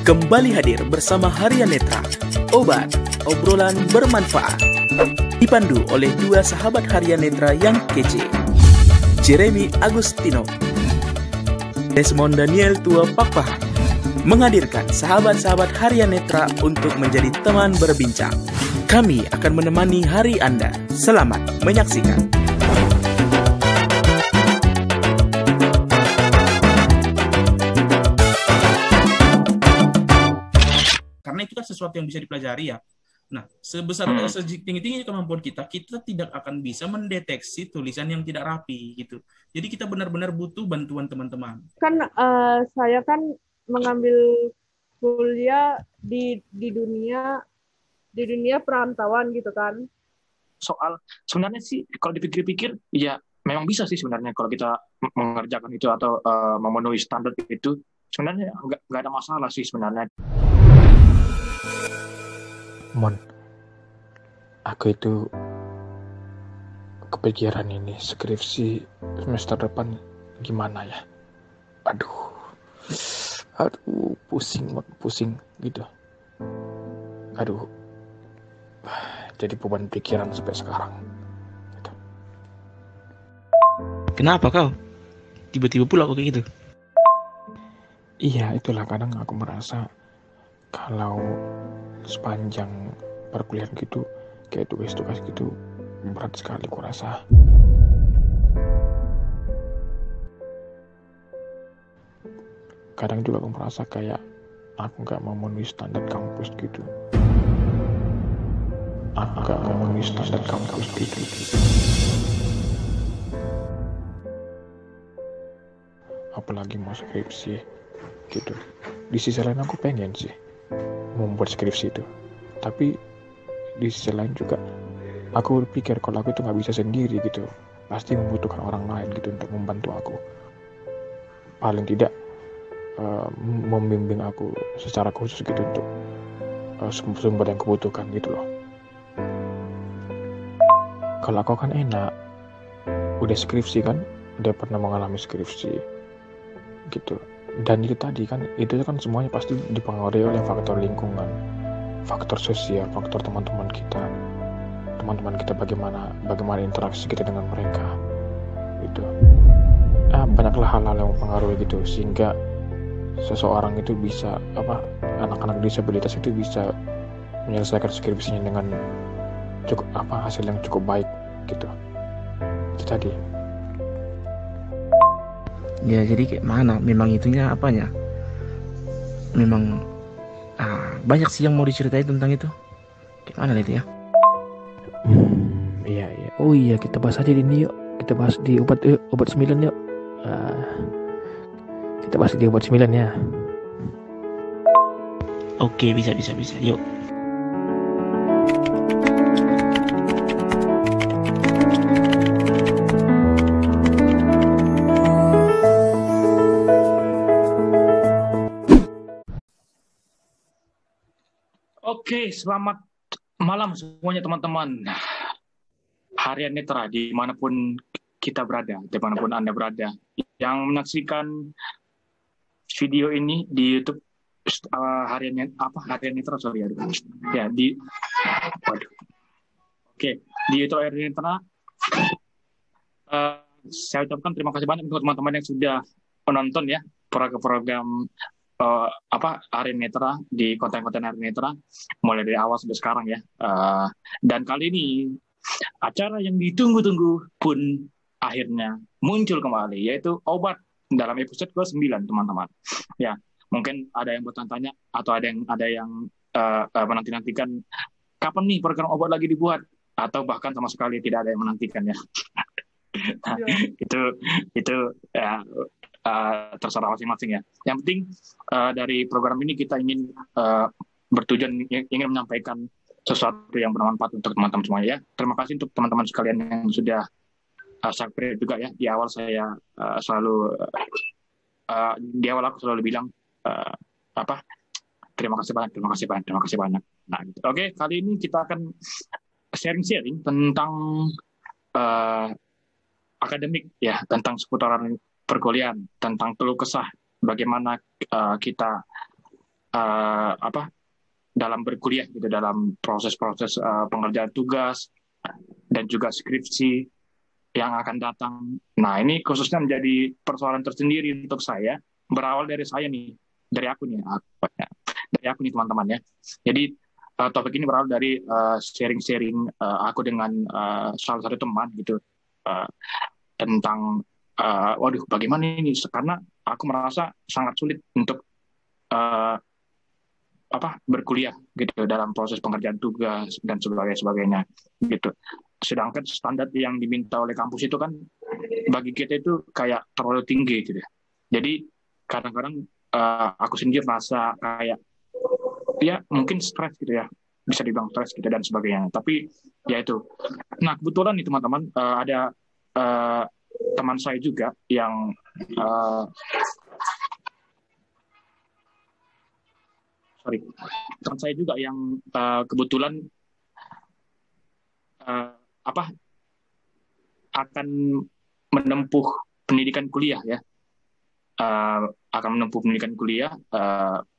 Kembali hadir bersama Harian Netra, obat, obrolan bermanfaat. Dipandu oleh dua sahabat Harian Netra yang kece, Jeremy Agustino, Desmond Daniel Tua Pakpahan, menghadirkan sahabat-sahabat Harian Netra untuk menjadi teman berbincang. Kami akan menemani hari Anda. Selamat menyaksikan. Karena itu kan sesuatu yang bisa dipelajari ya. Nah, sebesar setinggi-tinggi kemampuan kita tidak akan bisa mendeteksi tulisan yang tidak rapi gitu. Jadi kita benar-benar butuh bantuan teman-teman. Kan saya kan mengambil kuliah di dunia perantauan gitu kan. Soal sebenarnya sih kalau dipikir-pikir ya memang bisa sih sebenarnya kalau kita mengerjakan itu atau memenuhi standar itu sebenarnya nggak ada masalah sih sebenarnya. Mon, aku itu kepikiran ini skripsi semester depan gimana ya? Aduh, pusing gitu. Aduh, jadi beban pikiran sampai sekarang. Gitu. Kenapa kau? Tiba-tiba pula kok kayak gitu? Iya, itulah kadang aku merasa kalau sepanjang perkuliahan gitu, kayak tugas-tugas gitu, berat sekali aku rasa. Kadang juga aku merasa kayak aku gak memenuhi standar kampus gitu. Apalagi mau skripsi gitu. Di sisi lain aku pengen sih membuat skripsi itu, tapi di sisi lain juga aku pikir kalau aku itu nggak bisa sendiri gitu, pasti membutuhkan orang lain gitu untuk membantu aku, paling tidak membimbing aku secara khusus gitu untuk sumber yang kebutuhkan gitu loh. Kalau aku kan enak, udah skripsi kan, udah pernah mengalami skripsi gitu. Dan itu tadi kan, itu kan semuanya pasti dipengaruhi oleh faktor lingkungan, faktor sosial, faktor teman-teman kita bagaimana interaksi kita dengan mereka gitu. Banyaklah hal-hal yang mempengaruhi gitu, sehingga seseorang itu bisa anak-anak disabilitas itu bisa menyelesaikan skripsinya dengan hasil yang cukup baik gitu. Itu tadi. Ya jadi kayak mana? Memang itunya apanya? Memang banyak sih yang mau diceritain tentang itu. Kayak mana itu ya? Iya. Oh iya, kita bahas aja ini yuk. Kita bahas di obat 9 yuk. Kita bahas di obat 9 ya. Oke, bisa. Yuk. Oke, selamat malam semuanya teman-teman. Harian Netra dimanapun kita berada, dimanapun Anda berada, yang menyaksikan video ini di YouTube Harian Netra, di YouTube Harian Netra. Saya ucapkan terima kasih banyak untuk teman-teman yang sudah menonton ya program Harian Netra di konten-konten Harian Netra mulai dari awal sampai sekarang ya. Dan kali ini acara yang ditunggu-tunggu pun akhirnya muncul kembali, yaitu obat dalam episode ke-9 teman-teman. Ya, mungkin ada yang bertanya atau ada yang menanti-nantikan kapan nih program obat lagi dibuat, atau bahkan sama sekali tidak ada yang menantikan ya. Itu ya, terserah masing-masing ya. Yang penting dari program ini kita ingin bertujuan ingin menyampaikan sesuatu yang bermanfaat untuk teman-teman semuanya ya. Terima kasih untuk teman-teman sekalian yang sudah subscribe juga ya. Di awal saya di awal aku selalu bilang terima kasih banyak. Nah, gitu. Oke, kali ini kita akan sharing tentang akademik ya, tentang seputaran perkuliahan, tentang keluh kesah bagaimana kita apa dalam berkuliah gitu, dalam proses-proses pengerjaan tugas dan juga skripsi yang akan datang. Nah, ini khususnya menjadi persoalan tersendiri untuk saya, berawal dari saya nih, dari aku nih, teman-teman ya. Jadi topik ini berawal dari sharing-sharing aku dengan salah satu teman gitu, tentang waduh bagaimana ini, karena aku merasa sangat sulit untuk berkuliah gitu dalam proses pengerjaan tugas dan sebagainya gitu. Sedangkan standar yang diminta oleh kampus itu kan bagi kita itu kayak terlalu tinggi gitu ya. Jadi kadang-kadang aku sendiri merasa kayak ya mungkin stres gitu ya, bisa dibilang stres gitu dan sebagainya. Tapi ya itu. Nah kebetulan nih teman-teman, ada teman saya juga yang teman saya juga yang kebetulan akan menempuh pendidikan kuliah ya, akan menempuh pendidikan kuliah,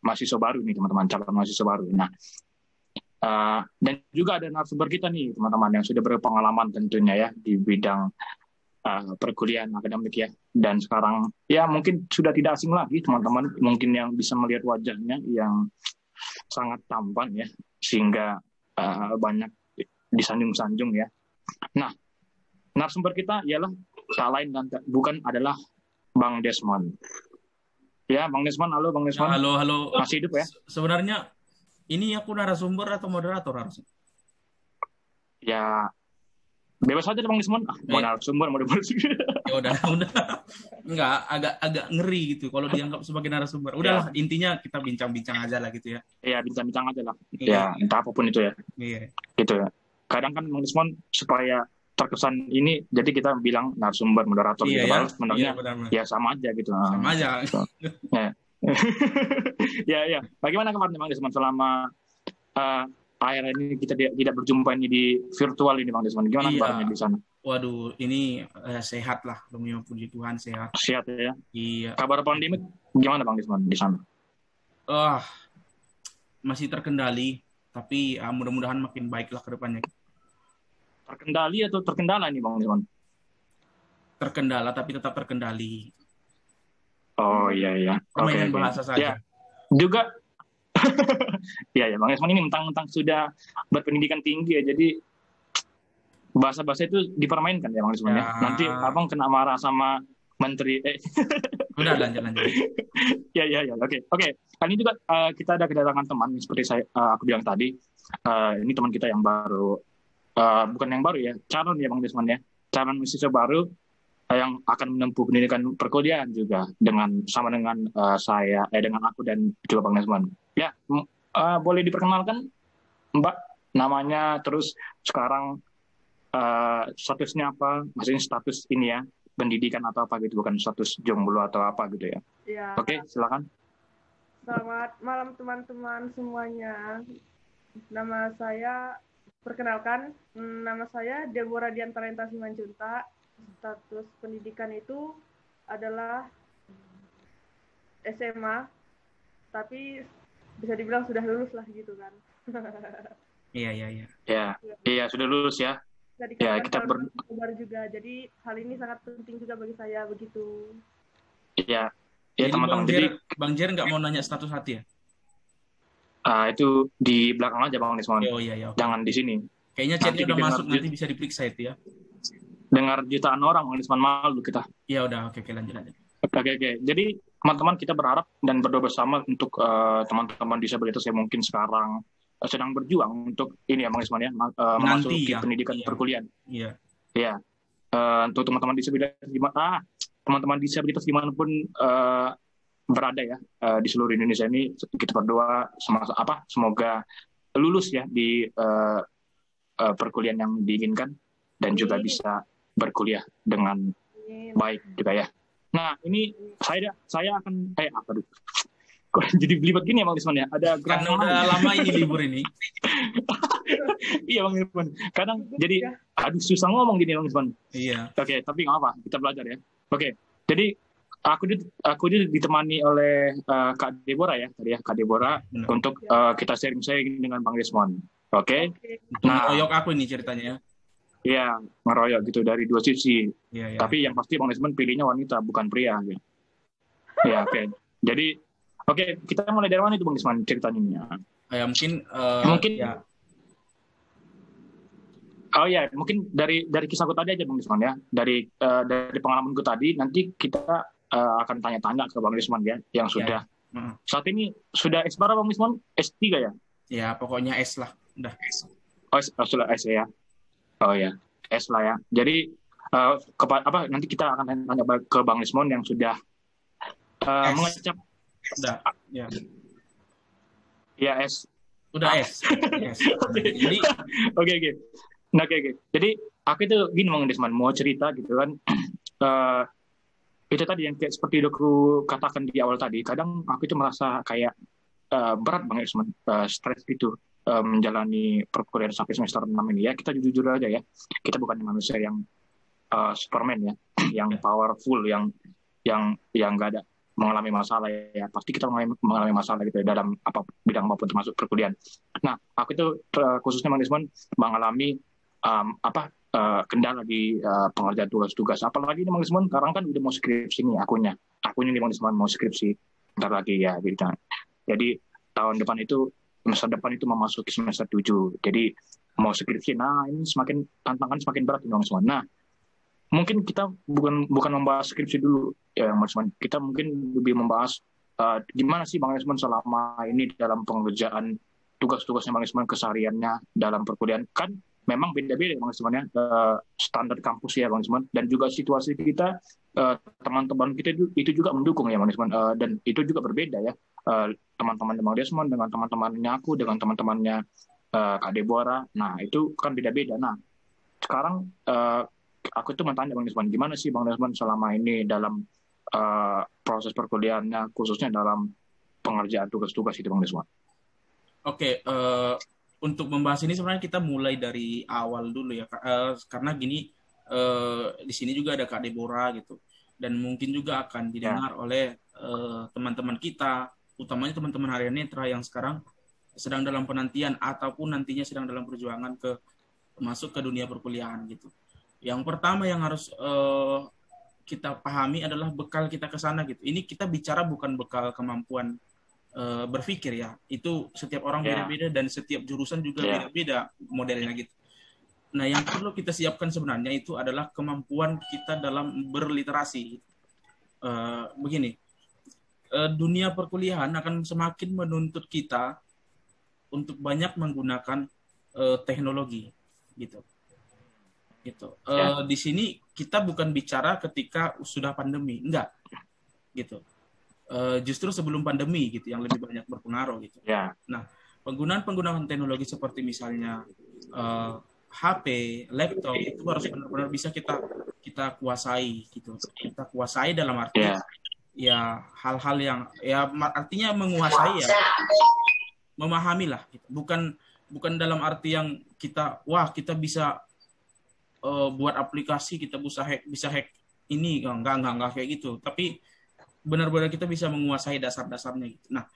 mahasiswa baru nih teman-teman, calon mahasiswa baru. Nah, dan juga ada narasumber kita nih teman-teman yang sudah berpengalaman tentunya ya di bidang perkuliahan akademik ya, dan sekarang ya mungkin sudah tidak asing lagi teman-teman, mungkin yang bisa melihat wajahnya yang sangat tampan ya, sehingga banyak disanjung-sanjung ya. Nah, narasumber kita ialah tak lain dan bukan adalah Bang Desmond. Ya, Bang Desmond, halo Bang Desmond. Halo. Masih hidup ya? Sebenarnya ini aku narasumber atau moderator harusnya? Ya, bebas aja Bang Desmond. Mau narasumber, mau moderator. Ya udah. Enggak, agak ngeri gitu kalau dianggap sebagai narasumber. Udahlah, intinya kita bincang-bincang aja lah gitu ya. Iya, bincang-bincang aja lah. Iya. Ya, entah apapun itu ya. Iya. Gitu ya. Kadang kan Bang Desmond supaya terkesan ini, jadi kita bilang narasumber, moderator gitu. Ya. Sebenarnya ya sama aja gitu. Sama aja. Ya. Ya. Bagaimana kemarin Bang Desmond selama akhir ini kita tidak berjumpa ini di virtual ini Bang Desmond? Gimana kabarnya di sana? Waduh, ini sehat lah, demi puji Tuhan sehat. Sehat ya. Iya. Kabar pandemik gimana Bang Desmond di sana? Masih terkendali, tapi mudah-mudahan makin baik lah ke depannya. Terkendali atau terkendala nih Bang Desmond? Terkendala tapi tetap terkendali. Oh iya. Permainan bahasa saja. Ya. Juga ya Bang Desmond ini mentang-mentang sudah berpendidikan tinggi ya, jadi bahasa-bahasa itu dipermainkan ya Bang Desmond ya. Nanti Abang kena marah sama menteri. Udah lanjut. Ya. Oke. Kali ini juga kita ada kedatangan teman seperti aku bilang tadi. Ini teman kita yang baru, bukan yang baru ya, calon ya Bang Desmond ya, calon mahasiswa baru yang akan menempuh pendidikan perkuliahan juga sama dengan dengan aku dan juga Bang Desmond. Ya, boleh diperkenalkan Mbak namanya, terus sekarang statusnya apa? Maksudnya status ini ya, pendidikan atau apa gitu, bukan status jomblo atau apa gitu ya. Ya. Oke, silakan. Selamat malam teman-teman semuanya. Nama saya, perkenalkan, nama saya Deborah Diantarenta Simanjuntak. Status pendidikan itu adalah SMA, tapi bisa dibilang sudah lulus lah gitu kan. Iya. Iya, sudah lulus ya. Ya, kita baru juga. Jadi hal ini sangat penting juga bagi saya begitu. Iya. Ya Ya teman-teman. Bang Jer nggak mau nanya status hati ya? Itu di belakang aja Bang Desmond. Oh iya. Jangan di sini. Kayaknya chatnya udah masuk, nanti bisa diperiksa itu ya. Dengar jutaan orang Bang Desmond, malu kita. Iya udah, oke lanjut. Oke. Jadi teman-teman kita berharap dan berdoa bersama untuk teman-teman disabilitas yang mungkin sekarang sedang berjuang untuk ini ya Bang Desmond ya, memasuki pendidikan perkuliahan. Iya. Untuk teman-teman disabilitas dimanapun berada ya, di seluruh Indonesia ini, kita berdoa semoga lulus ya di perkuliahan yang diinginkan dan juga bisa berkuliah dengan baik juga ya. Nah ini saya akan kok jadi belibet gini ya Bang Desmond ya? Ada karena udah lama ini libur ini. Iya Bang Desmond. Kadang jadi susah ngomong gini Bang Desmond. Iya. Oke, tapi nggak apa, kita belajar ya. Oke, jadi Aku ditemani oleh Kak Deborah ya tadi ya, Kak Deborah Benar. untuk kita sharing-sharing dengan Bang Desmond. Oke? Oke. Untuk Nah. oyok aku ini ceritanya ya. Iya, ngeroyok gitu dari dua sisi. Iya, iya. Tapi yang pasti Bang Desmond pilihnya wanita, bukan pria. Gitu. Ya, oke. Jadi, oke, kita mulai dari mana itu Bang Desmond ceritanya? Ya mungkin Mungkin ya. Oh ya, mungkin dari kisahku tadi aja Bang Desmond ya. Dari pengalamanku tadi, nanti kita akan tanya-tanya ke Bang Desmond ya, yang sudah saat ini sudah S berapa Bang Desmond? S3 ya? Ya pokoknya S lah, udah S. Oh, sudah S ya. Oh ya, S lah ya. Jadi nanti kita akan tanya ke Bang Desmond yang sudah mengecap. Udah, ya. Ya S. Udah S. S. Jadi Oke. Nah, oke. Jadi aku itu gini Bang Desmond mau cerita gitu kan. Itu tadi yang kayak seperti udah aku katakan di awal tadi. Kadang aku itu merasa kayak berat Bang Desmond, stres gitu. Menjalani perkuliahan sampai semester 6 ini ya. Kita jujur aja ya. Kita bukan manusia yang Superman ya, yang powerful, yang nggak ada mengalami masalah ya. Pasti kita mengalami masalah gitu ya, dalam bidang maupun termasuk perkuliahan. Nah, aku itu khususnya Bang Desmond mengalami kendala di pengerjaan tugas-tugas. Apalagi Bang Desmond sekarang kan udah mau skripsi nih akunya nih Bang Desmond mau skripsi bentar lagi ya gitu. Jadi semester depan itu memasuki semester 7. Jadi mau skripsi. Nah, ini tantangan semakin berat Bang Desmond. Nah, mungkin kita bukan membahas skripsi dulu ya Bang Desmond. Kita mungkin lebih membahas gimana sih Bang Desmond selama ini dalam pengerjaan tugas-tugasnya Bang Desmond, kesehariannya dalam perkuliahan. Kan memang beda-beda Bang Desmond ya, standar kampus ya Bang Desmond, dan juga situasi kita, teman-teman kita itu juga mendukung ya Bang Desmond, dan itu juga berbeda ya, teman-teman Bang Desmond dengan teman-temannya aku, dengan teman-temannya Kak Deborah. Nah, itu kan beda-beda. Nah, sekarang aku tuh mau tanya Bang Desmond, gimana sih Bang Desmond selama ini dalam proses perkuliahannya, khususnya dalam pengerjaan tugas-tugas itu Bang Desmond? Oke, untuk membahas ini sebenarnya kita mulai dari awal dulu ya, karena gini, di sini juga ada Kak Deborah gitu, dan mungkin juga akan didengar oleh teman-teman kita, utamanya teman-teman harian netra yang sekarang sedang dalam penantian ataupun nantinya sedang dalam perjuangan masuk ke dunia perkuliahan gitu. Yang pertama yang harus kita pahami adalah bekal kita ke sana gitu. Ini kita bicara bukan bekal kemampuan berpikir ya. Itu setiap orang beda-beda dan setiap jurusan juga beda-beda modelnya gitu. Nah, yang perlu kita siapkan sebenarnya itu adalah kemampuan kita dalam berliterasi. Begini, dunia perkuliahan akan semakin menuntut kita untuk banyak menggunakan teknologi gitu. Di sini kita bukan bicara ketika sudah pandemi, enggak gitu. Justru sebelum pandemi gitu yang lebih banyak berpengaruh gitu. Nah, penggunaan teknologi seperti misalnya HP, laptop itu harus benar-benar bisa kita kuasai gitu. Kita kuasai dalam arti ya hal-hal yang ya artinya menguasai ya, memahami lah gitu. Bukan dalam arti yang kita bisa buat aplikasi, kita bisa hack ini, enggak kayak gitu. Tapi benar-benar kita bisa menguasai dasar-dasarnya gitu. Nah,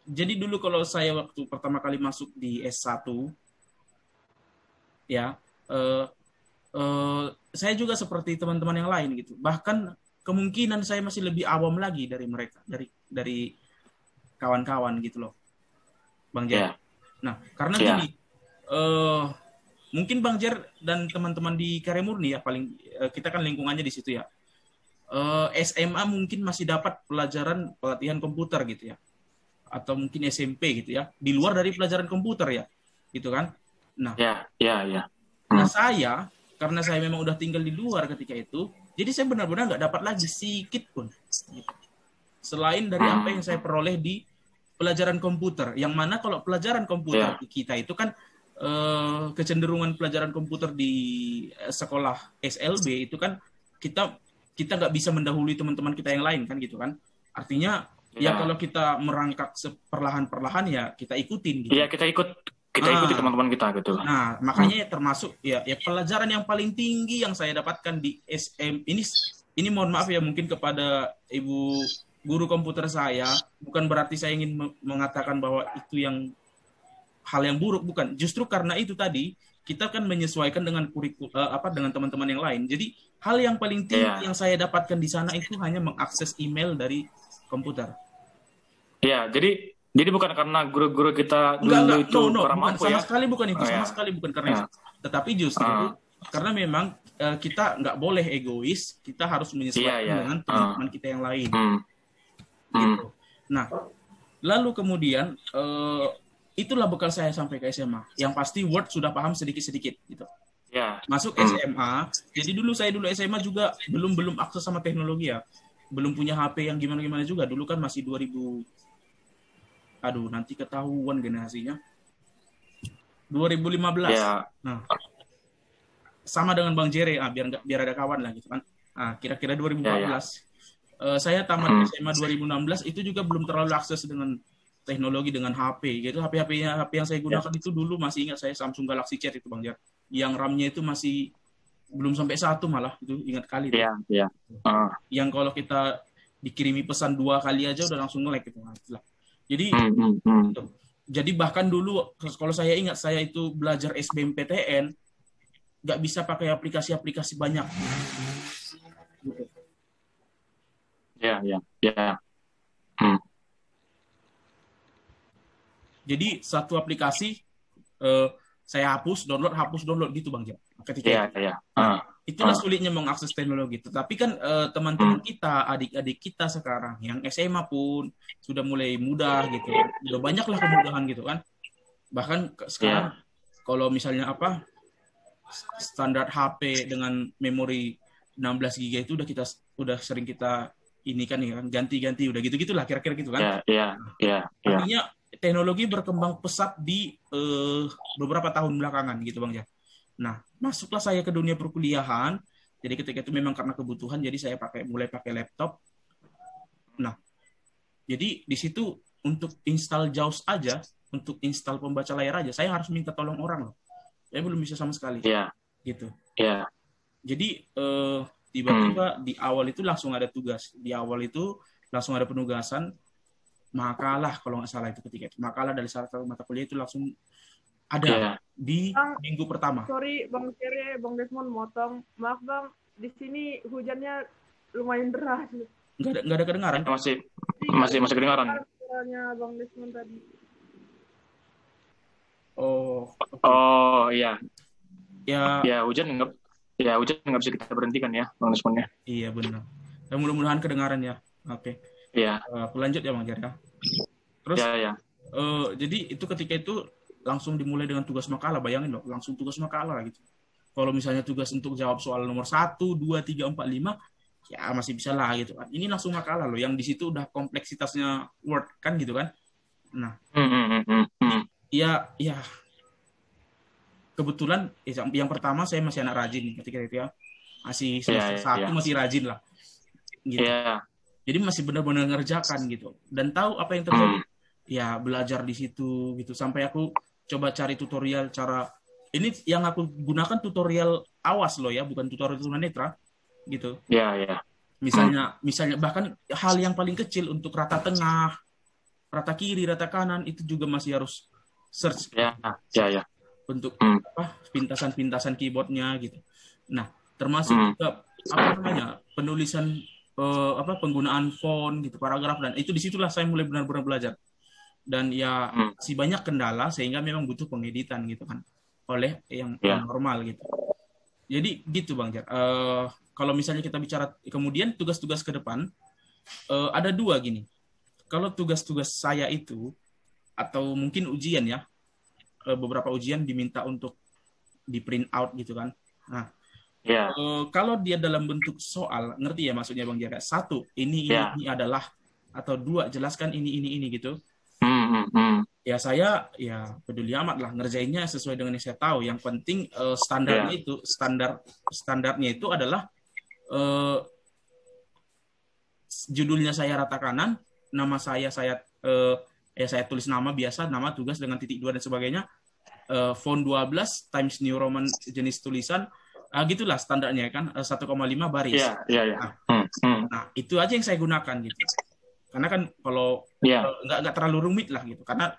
jadi dulu kalau saya waktu pertama kali masuk di S1 ya, saya juga seperti teman-teman yang lain gitu. Bahkan kemungkinan saya masih lebih awam lagi dari mereka, dari kawan-kawan gitu loh, Bang Jer. Nah, karena gini, mungkin Bang Jer dan teman-teman di Karya Murni ya, paling kita kan lingkungannya di situ ya. SMA mungkin masih dapat pelatihan komputer gitu ya, atau mungkin SMP gitu ya, di luar dari pelajaran komputer ya, gitu kan. Nah, nah saya karena saya memang udah tinggal di luar ketika itu, jadi saya benar-benar nggak dapat lagi sedikit pun gitu. Selain dari apa yang saya peroleh di pelajaran komputer, yang mana kalau pelajaran komputer di kita itu kan kecenderungan pelajaran komputer di sekolah SLB itu kan kita nggak bisa mendahului teman-teman kita yang lain kan gitu kan. Artinya ya kalau kita merangkak perlahan-perlahan ya kita ikutin gitu. Iya, kita ikuti teman-teman kita gitu. Nah, makanya termasuk ya pelajaran yang paling tinggi yang saya dapatkan di SM ini ini mohon maaf ya mungkin kepada ibu guru komputer saya, bukan berarti saya ingin mengatakan bahwa itu yang hal yang buruk, bukan. Justru karena itu tadi kita kan menyesuaikan dengan dengan teman-teman yang lain. Jadi hal yang paling tinggi yang saya dapatkan di sana itu hanya mengakses email dari komputer. Ya, jadi bukan karena guru-guru kita dulu Enggak, itu kurang bukan, mampu sama ya. sekali bukan itu, sama sekali bukan karena itu. Tetapi justru karena memang kita nggak boleh egois, kita harus menyesuaikan dengan teman-teman kita yang lain. Gitu. Nah, lalu kemudian itulah bekal saya sampai ke SMA. Yang pasti Word sudah paham sedikit-sedikit gitu. Ya. Masuk SMA, jadi saya dulu SMA juga belum akses sama teknologi ya. Belum punya HP yang gimana-gimana juga. Dulu kan masih 2000. Aduh, nanti ketahuan generasinya. 2015. Ya. Nah, sama dengan Bang Jere, biar ada kawan lah gitu kan. Nah, kira-kira 2014. Saya tamat SMA 2016 itu juga belum terlalu akses dengan teknologi, dengan HP gitu. HP yang saya gunakan itu dulu masih ingat saya Samsung Galaxy Chat itu Bang Jar. Yang RAM-nya itu masih belum sampai 1 malah, itu ingat kali. Iya. Yang kalau kita dikirimi pesan 2 kali aja udah langsung nge-lag gitu. Nah, jadi jadi bahkan dulu kalau saya ingat saya itu belajar SBMPTN nggak bisa pakai aplikasi-aplikasi banyak. Gitu. Ya. Jadi satu aplikasi saya hapus download gitu Bang Jam. Ketika itulah sulitnya mengakses teknologi. Tetapi kan teman-teman kita, adik-adik kita sekarang yang SMA pun sudah mulai mudah gitu. Sudah banyaklah kemudahan gitu kan. Bahkan sekarang kalau misalnya standar HP dengan memori 16 GB itu udah sering kita ini kan ganti-ganti udah gitu-gitulah kira-kira gitu kan. Artinya teknologi berkembang pesat di beberapa tahun belakangan gitu Bang ya. Nah, masuklah saya ke dunia perkuliahan. Jadi ketika itu memang karena kebutuhan, jadi saya mulai pakai laptop. Nah, jadi di situ untuk install JAWS aja, untuk install pembaca layar aja, saya harus minta tolong orang loh. Saya belum bisa sama sekali. Gitu. Jadi tiba-tiba di awal itu langsung ada tugas. Di awal itu langsung ada penugasan makalah kalau nggak salah itu ketika itu. Makalah dari salah satu mata kuliah itu langsung ada di minggu pertama. Sorry Bang Cere, Bang Desmond motong. Maaf Bang, di sini hujannya lumayan deras. Nggak ada kedengaran. Masih kedengaran. Suaranya Bang Desmond tadi. Oh iya. Ya hujan nggak bisa kita berhentikan ya Bang Desmondnya. Iya benar. Dan mudah-mudahan kedengaran ya. Oke. Iya. Aku lanjut ya Bang Jara. Terus jadi itu ketika itu langsung dimulai dengan tugas makalah, bayangin loh, langsung tugas makalah gitu. Kalau misalnya tugas untuk jawab soal nomor 1, 2, 3, 4, 5, ya masih bisa lah gitu kan. Ini langsung makalah loh, yang di situ udah kompleksitasnya Word kan gitu kan. Nah, ya kebetulan yang pertama saya masih anak rajin ketika itu ya. Masih semester 1 masih rajin lah. Gitu. Jadi masih benar-benar ngerjakan gitu. Dan tahu apa yang terjadi. Ya belajar di situ gitu sampai aku coba cari tutorial cara ini yang aku gunakan tutorial awas loh ya, bukan tutorial tunanetra gitu. Misalnya bahkan hal yang paling kecil untuk rata tengah, rata kiri, rata kanan itu juga masih harus search. Untuk pintasan-pintasan keyboardnya gitu. Nah, termasuk juga penulisan penggunaan font gitu, paragraf, dan itu disitulah saya mulai benar-benar belajar. Dan ya masih banyak kendala sehingga memang butuh pengeditan gitu kan oleh yang normal gitu. Jadi gitu Bang Jar. Kalau misalnya kita bicara kemudian tugas-tugas ke depan, ada 2 gini. Kalau tugas-tugas saya itu atau mungkin ujian ya, beberapa ujian diminta untuk di print out gitu kan. Nah, kalau dia dalam bentuk soal, ngerti ya maksudnya Bang Jar? 1, ini adalah, atau 2, jelaskan ini gitu. Ya saya peduli amat lah ngerjainnya sesuai dengan yang saya tahu. Yang penting standarnya itu adalah judulnya saya rata kanan, nama saya tulis nama biasa, nama tugas dengan titik 2 dan sebagainya, font 12 Times New Roman jenis tulisan, gitulah standarnya kan, 1,5 baris. Nah, itu aja yang saya gunakan gitu. Karena kan kalau nggak terlalu rumit lah gitu. Karena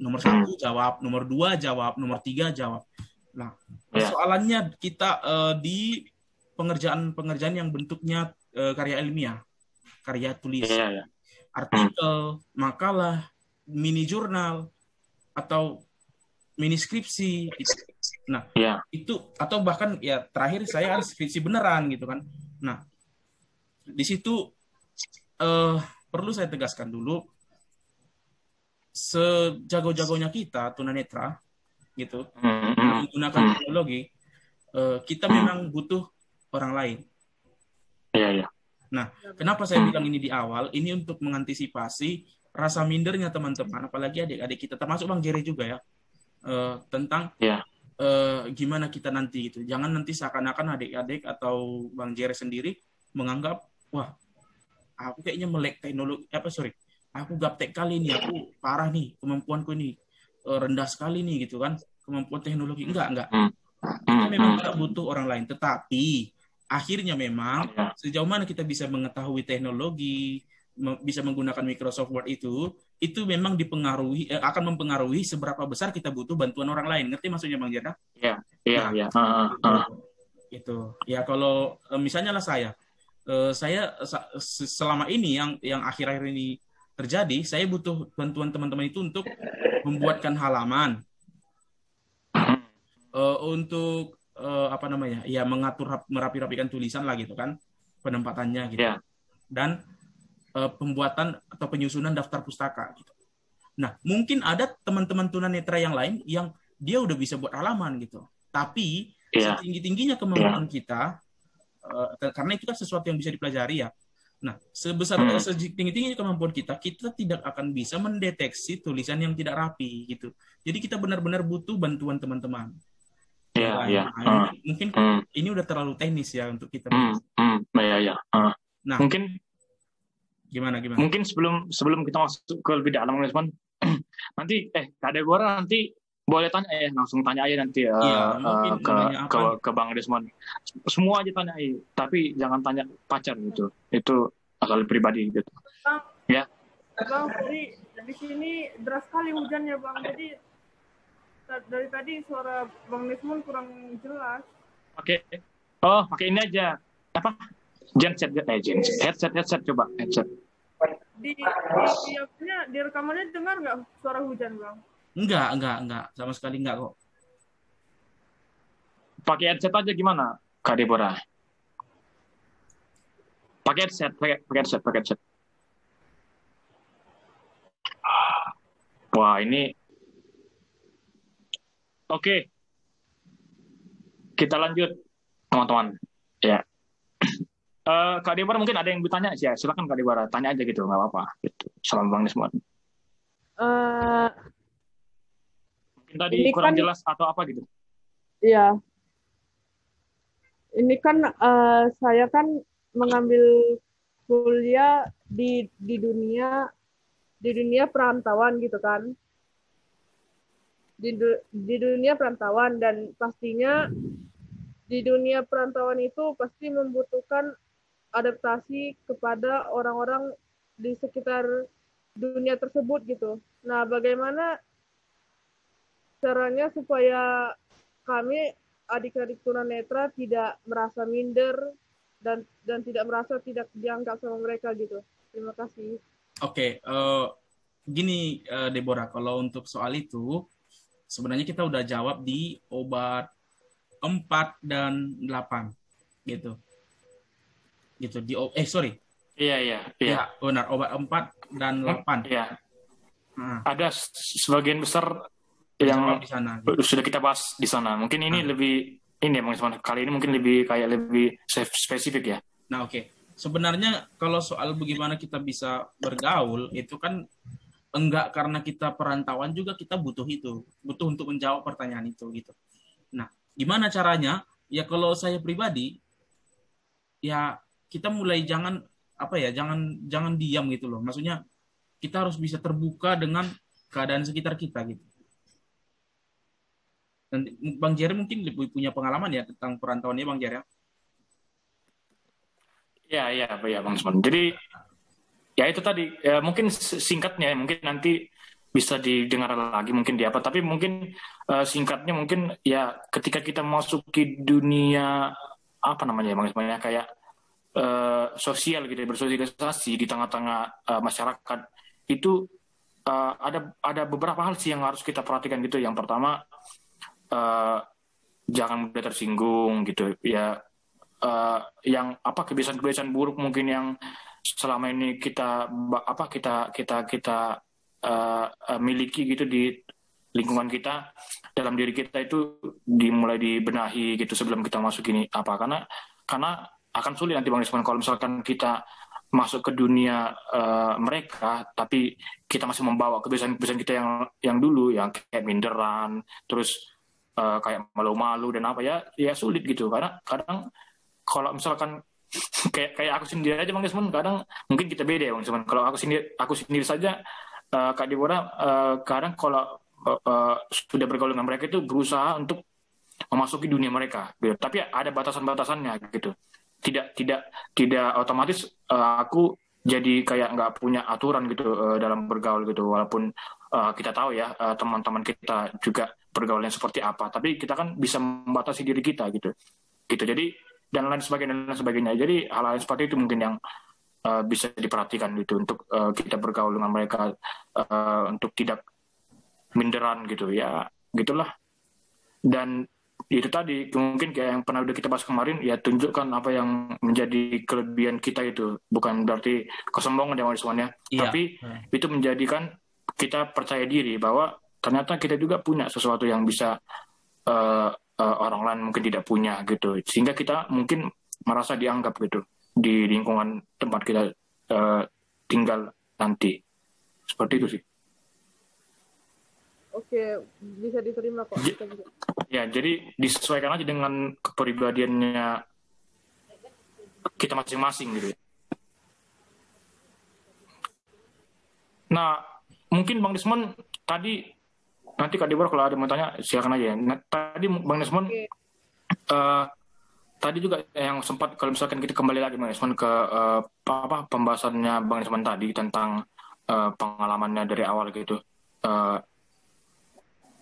nomor 1 jawab, nomor 2 jawab, nomor 3 jawab. Nah, persoalannya kita di pengerjaan yang bentuknya karya ilmiah, karya tulis, artikel, makalah, mini jurnal, atau mini skripsi. Gitu. Nah, itu atau bahkan ya terakhir saya ada skripsi beneran gitu kan. Nah, di situ perlu saya tegaskan dulu, sejago-jagonya kita tunanetra gitu menggunakan teknologi, kita memang butuh orang lain. Nah, kenapa saya bilang ini di awal? Ini untuk mengantisipasi rasa mindernya teman-teman, apalagi adik-adik kita, termasuk Bang Jerry juga ya, tentang gimana kita nanti gitu. Jangan nanti seakan-akan adik-adik atau Bang Jerry sendiri menganggap, wah, aku kayaknya melek teknologi, aku gaptek kali nih, aku parah nih, kemampuanku ini rendah sekali nih gitu kan, kemampuan teknologi. Enggak. Kita memang tidak butuh orang lain, tetapi akhirnya memang sejauh mana kita bisa mengetahui teknologi, bisa menggunakan Microsoft Word itu memang akan mempengaruhi seberapa besar kita butuh bantuan orang lain. Ngerti maksudnya Bang Jana? Iya. Itu. Ya kalau misalnya lah saya selama ini yang akhir-akhir ini terjadi, saya butuh bantuan teman-teman itu untuk membuatkan halaman, untuk mengatur, merapi-rapikan tulisan lah gitu kan, penempatannya gitu, dan pembuatan atau penyusunan daftar pustaka gitu. Nah, mungkin ada teman-teman tunanetra yang lain yang dia udah bisa buat halaman gitu, tapi setinggi-tingginya kemampuan kita, karena itu kan sesuatu yang bisa dipelajari ya. Nah, setinggi-tingginya kemampuan kita tidak akan bisa mendeteksi tulisan yang tidak rapi gitu. Jadi kita benar-benar butuh bantuan teman-teman. Mungkin ini udah terlalu teknis ya untuk kita. Nah, mungkin gimana? Mungkin sebelum kita masuk ke lebih dalam, nanti Kak Deborah nanti boleh tanya langsung tanya aja nanti ke Bang Desmond. Semua aja tanya tapi jangan tanya pacar gitu. Itu asal pribadi gitu. Bang, ya. Bang, di sini deras sekali hujannya Bang. Jadi dari tadi suara Bang Desmond kurang jelas. Pakai ini aja. Apa? Headset coba headset. Di rekamannya dengar nggak suara hujan Bang? Enggak, sama sekali enggak kok. Pakai headset aja gimana, Kak Deborah? Pakai headset. Wah, ini oke. Kita lanjut, teman-teman. Ya. Kak Deborah mungkin ada yang bertanya sih ya. Silakan Kak Deborah, tanya aja gitu, nggak apa-apa. Gitu. Salam Bang Desmond. Mungkin tadi kurang jelas atau apa gitu? Iya. Ini kan saya kan mengambil kuliah di dunia perantauan gitu kan. Di dunia perantauan, dan pastinya di dunia perantauan itu pasti membutuhkan adaptasi kepada orang-orang di sekitar dunia tersebut gitu. Nah, bagaimana caranya supaya kami adik-adik tunanetra tidak merasa minder dan tidak merasa tidak dianggap sama mereka gitu. Terima kasih. Oke, gini Deborah, kalau untuk soal itu sebenarnya kita udah jawab di obat 4 dan 8 gitu. Iya. Ya, benar, obat 4 dan 8. Iya. Ada sebagian besar yang di sana, gitu. Sudah kita bahas di sana. Mungkin ini lebih kali ini mungkin lebih spesifik ya. Nah, oke. Sebenarnya kalau soal bagaimana kita bisa bergaul itu kan enggak karena kita perantauan juga kita butuh untuk menjawab pertanyaan itu gitu. Nah, gimana caranya? Ya kalau saya pribadi ya kita mulai jangan diam gitu loh. Maksudnya kita harus bisa terbuka dengan keadaan sekitar kita gitu. Dan Bang Jerry mungkin lebih punya pengalaman ya tentang perantauannya Bang Jerry. Ya, Bang Usman. Jadi ya itu tadi ya, mungkin singkatnya mungkin nanti bisa didengar lagi mungkin di apa, tapi mungkin singkatnya mungkin ya ketika kita masuki dunia apa namanya Bang Usman ya, kayak sosial gitu ya, bersosialisasi di tengah-tengah masyarakat itu ada beberapa hal sih yang harus kita perhatikan gitu. Yang pertama eh, jangan mudah tersinggung gitu ya. Yang apa kebiasaan-kebiasaan buruk mungkin yang selama ini kita miliki gitu di lingkungan kita, dalam diri kita itu dimulai dibenahi gitu sebelum kita masuk ini apa, karena akan sulit nanti Bang Isman kalau misalkan kita masuk ke dunia mereka tapi kita masih membawa kebiasaan-kebiasaan kita yang dulu, yang kayak minderan, terus kayak malu-malu dan apa ya sulit gitu, karena kadang kalau misalkan kayak aku sendiri aja Bang Desmond, kadang mungkin kita beda ya Bang Desmond. Kalau aku sendiri saja Kak Deborah, kadang kalau sudah bergaul dengan mereka itu berusaha untuk memasuki dunia mereka gitu. Tapi ada batasan-batasannya gitu. Tidak otomatis aku jadi kayak nggak punya aturan gitu dalam bergaul gitu, walaupun kita tahu ya teman-teman kita juga bergaulnya seperti apa, tapi kita kan bisa membatasi diri kita gitu gitu. Jadi dan lain sebagainya. Jadi hal-hal seperti itu mungkin yang bisa diperhatikan gitu untuk kita bergaul dengan mereka, untuk tidak minderan gitu ya, gitulah. Dan itu tadi mungkin kayak yang pernah udah kita bahas kemarin ya, tunjukkan apa yang menjadi kelebihan kita, itu bukan berarti kesombongan ya semuanya, tapi itu menjadikan kita percaya diri bahwa ternyata kita juga punya sesuatu yang bisa orang lain mungkin tidak punya gitu, sehingga kita mungkin merasa dianggap gitu di lingkungan tempat kita tinggal nanti, seperti itu sih. Oke, bisa diterima kok. Ya, jadi disesuaikan aja dengan kepribadiannya kita masing-masing gitu. Nah, mungkin Bang Desmond tadi, nanti Kak Deborah kalau ada mau tanya silakan aja ya. Nah, tadi Bang Desmond tadi juga yang sempat, kalau misalkan kita kembali lagi Bang Desmond ke pembahasannya Bang Desmond tadi tentang pengalamannya dari awal gitu.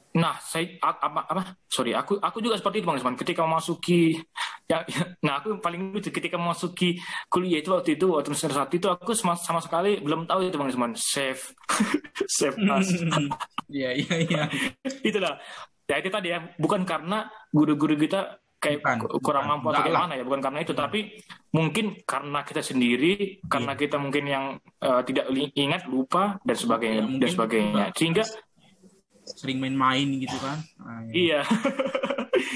Nah, aku juga seperti itu Bang Desmond. Ketika memasuki aku paling lucu ketika memasuki kuliah itu waktu semester 1 itu aku sama sekali belum tahu itu Bang Desmond, save as. Iya. Itulah. Ya itu tadi ya, bukan karena guru-guru kita kayak kurang mampu atau gimana ya, bukan karena itu, tapi mungkin karena kita sendiri, karena kita mungkin yang tidak ingat, lupa dan sebagainya, sehingga sering main-main gitu kan. Iya.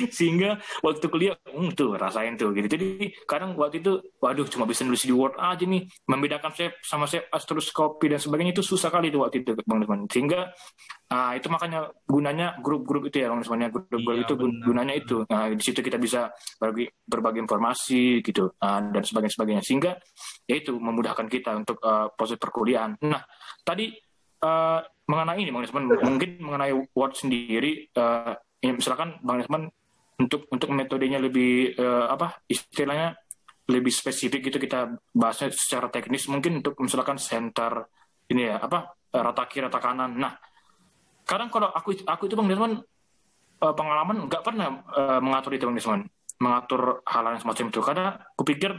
Sehingga waktu kuliah tuh rasain tuh gitu. Jadi kadang waktu itu waduh cuma bisa nulis di Word aja nih, membedakan save sama save as terus copy dan sebagainya itu susah kali itu waktu itu Bang Desmond. Sehingga itu makanya gunanya grup-grup itu ya Bang Desmond, grup-grup itu gunanya itu. Di situ kita bisa berbagi informasi gitu dan sebagainya, sehingga ya itu memudahkan kita untuk proses perkuliahan. Nah, tadi mengenai ini Bang Desmond, mungkin mengenai Word sendiri, misalkan Bang Desmond untuk metodenya lebih istilahnya lebih spesifik gitu, kita bahasnya secara teknis, mungkin untuk misalkan center ini ya rata kiri rata kanan. Nah, kadang kalau aku itu Bang Desmond pengalaman nggak pernah mengatur itu Bang Desmond, mengatur hal-hal yang semacam itu, karena aku pikir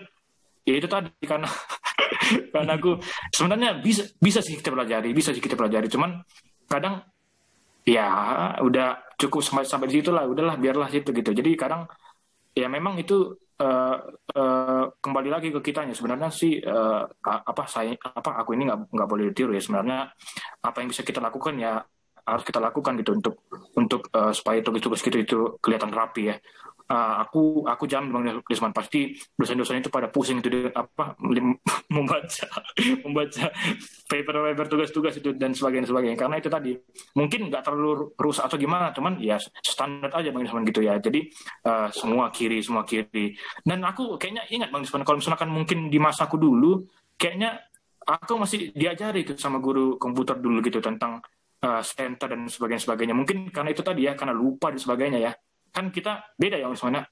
ya itu tadi, karena aku sebenarnya bisa sih kita pelajari, cuman kadang ya udah cukup sampai di situ lah, udahlah biarlah situ gitu. Jadi kadang ya memang itu kembali lagi ke kitanya sebenarnya sih, aku ini nggak boleh ditiru ya, sebenarnya apa yang bisa kita lakukan ya harus kita lakukan gitu untuk supaya tugas-tugas kita itu kelihatan rapi ya. Aku jamin Bang Desmond pasti dosen-dosen itu pada pusing itu membaca paper tugas-tugas itu dan sebagainya, karena itu tadi mungkin nggak terlalu rusak atau gimana, cuman ya standar aja Bang Desmond gitu ya. Jadi semua kiri, dan aku kayaknya ingat Bang Desmond, kalau misalkan mungkin di masaku dulu kayaknya aku masih diajari itu sama guru komputer dulu gitu tentang center dan sebagainya. Mungkin karena itu tadi ya, karena lupa dan sebagainya ya. Kan kita beda ya misalnya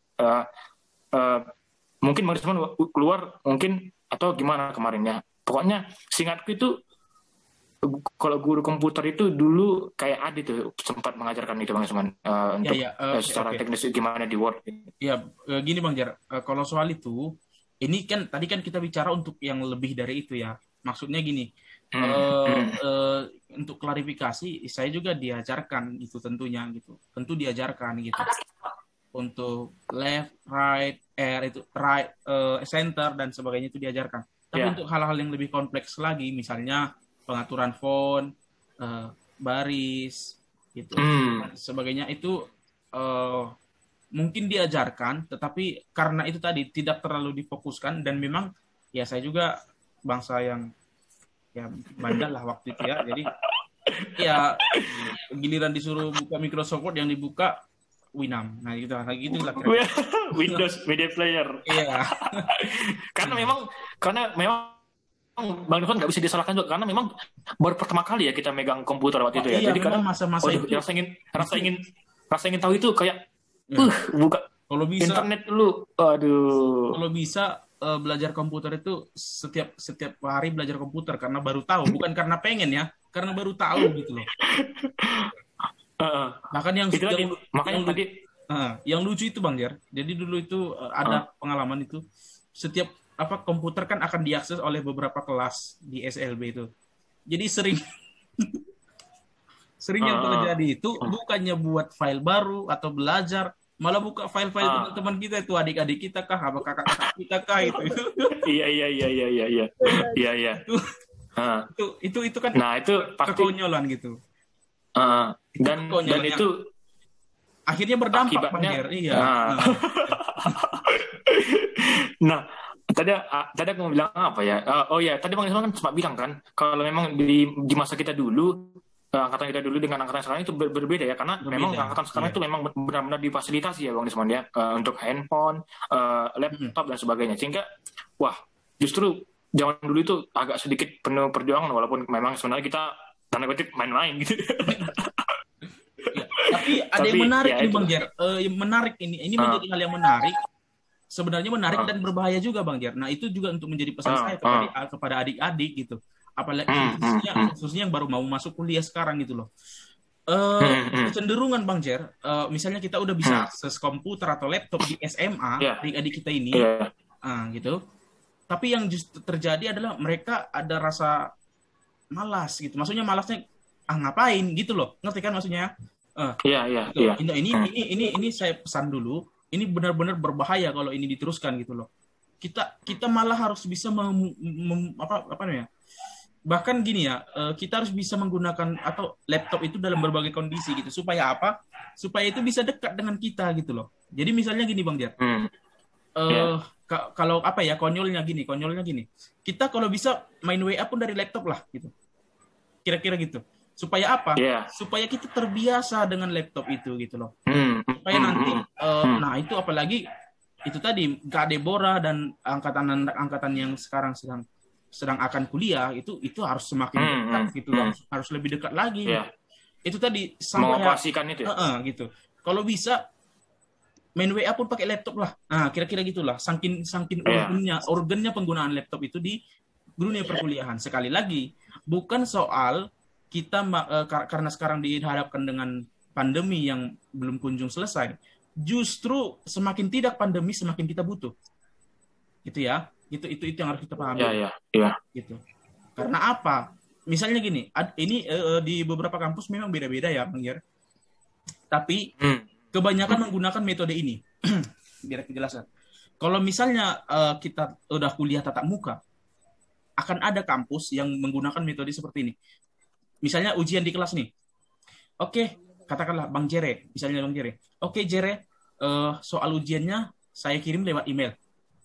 mungkin Bang Desmond keluar mungkin atau gimana kemarin ya. Pokoknya seingatku itu kalau guru komputer itu dulu kayak Adi tuh sempat mengajarkan itu Bang Desmond untuk secara teknis gimana di Word. Ya, gini Bang Jar, kalau soal itu, ini kan tadi kan kita bicara untuk yang lebih dari itu ya. Maksudnya gini, untuk klarifikasi, saya juga diajarkan itu tentunya gitu. Tentu diajarkan gitu. Untuk left, right, itu right, center dan sebagainya itu diajarkan. Tapi untuk hal-hal yang lebih kompleks lagi, misalnya pengaturan font, baris, gitu, dan sebagainya itu mungkin diajarkan, tetapi karena itu tadi tidak terlalu difokuskan dan memang ya saya juga bangsa yang ya bandel lah waktu itu ya, jadi ya giliran disuruh buka Microsoft Word yang dibuka Winamp, nah gitu lah kira-kira. Windows Media Player. Iya. Karena memang Bang Irfan nggak bisa disalahkan juga karena memang baru pertama kali ya kita megang komputer waktu itu ya. Iya, jadi kadang masa-masa itu rasa ingin tahu itu kayak buka kalau bisa internet dulu. Aduh. Kalau bisa belajar komputer itu setiap hari belajar komputer karena baru tahu, bukan karena pengen ya, karena baru tahu gitu loh. Bahkan yang lucu itu Bang Jar. Jadi dulu itu ada pengalaman itu setiap komputer kan akan diakses oleh beberapa kelas di SLB itu. Jadi sering yang terjadi itu bukannya buat file baru atau belajar, malah buka file-file teman-teman kita itu, adik-adik kita kah, apa kakak-kakak kita kah itu. Iya. Itu kan. Nah, itu pasti kekonyolan gitu. Dan itu akhirnya berdampak Bang Jar. Iya. Nah, tadi aku mau bilang apa ya? Tadi Bang Isman kan sempat bilang kan, kalau memang di masa kita dulu, angkatan kita dulu dengan angkatan sekarang itu berbeda ya, karena memang angkatan sekarang itu memang benar-benar difasilitasi ya Bang Isman ya, untuk handphone, laptop dan sebagainya. Sehingga, justru zaman dulu itu agak sedikit penuh perjuangan, walaupun memang sebenarnya kita tanda kutip main-main gitu. Tapi ada yang menarik nih Bang Jar. Menarik ini menjadi hal yang menarik. Sebenarnya menarik dan berbahaya juga Bang Jar. Nah itu juga untuk menjadi pesan saya kepada adik-adik gitu. Apalagi khususnya yang baru mau masuk kuliah sekarang gitu loh. Kecenderungan Bang Jar, misalnya kita udah bisa akses komputer atau laptop di SMA, adik-adik kita ini, gitu. Tapi yang justru terjadi adalah mereka ada rasa malas gitu. Maksudnya malasnya ngapain gitu loh. Ngerti kan maksudnya? Iya. Ini saya pesan dulu. Ini benar-benar berbahaya kalau ini diteruskan gitu loh. Kita malah harus bisa apa namanya? Bahkan gini ya, kita harus bisa menggunakan atau laptop itu dalam berbagai kondisi gitu. Supaya apa? Supaya itu bisa dekat dengan kita gitu loh. Jadi misalnya gini Bang Jar. Kalau konyolnya gini. Kita kalau bisa main WA pun dari laptop lah gitu. Kira-kira gitu. Supaya apa? Supaya kita terbiasa dengan laptop itu gitu loh. Supaya nanti nah itu apalagi itu tadi Kak Deborah dan angkatan yang sekarang sedang akan kuliah itu harus semakin dekat gitu, harus lebih dekat lagi. Itu tadi sampai mengoperasikan itu gitu. Kalau bisa main WA pun pakai laptop lah. Nah, kira-kira gitulah. Saking organnya penggunaan laptop itu di dunia perkuliahan. Sekali lagi, bukan soal kita karena sekarang dihadapkan dengan pandemi yang belum kunjung selesai. Justru semakin tidak pandemi semakin kita butuh. Gitu ya. Itu yang harus kita pahami. Iya. Gitu. Karena apa? Misalnya gini, ini di beberapa kampus memang beda-beda ya, Bang Yer. Tapi kebanyakan menggunakan metode ini. Biar kejelasan. Kalau misalnya kita udah kuliah tatap muka, akan ada kampus yang menggunakan metode seperti ini. Misalnya ujian di kelas nih. Oke, katakanlah Bang Jere. Misalnya Bang Jere. Oke, Jere, soal ujiannya saya kirim lewat email.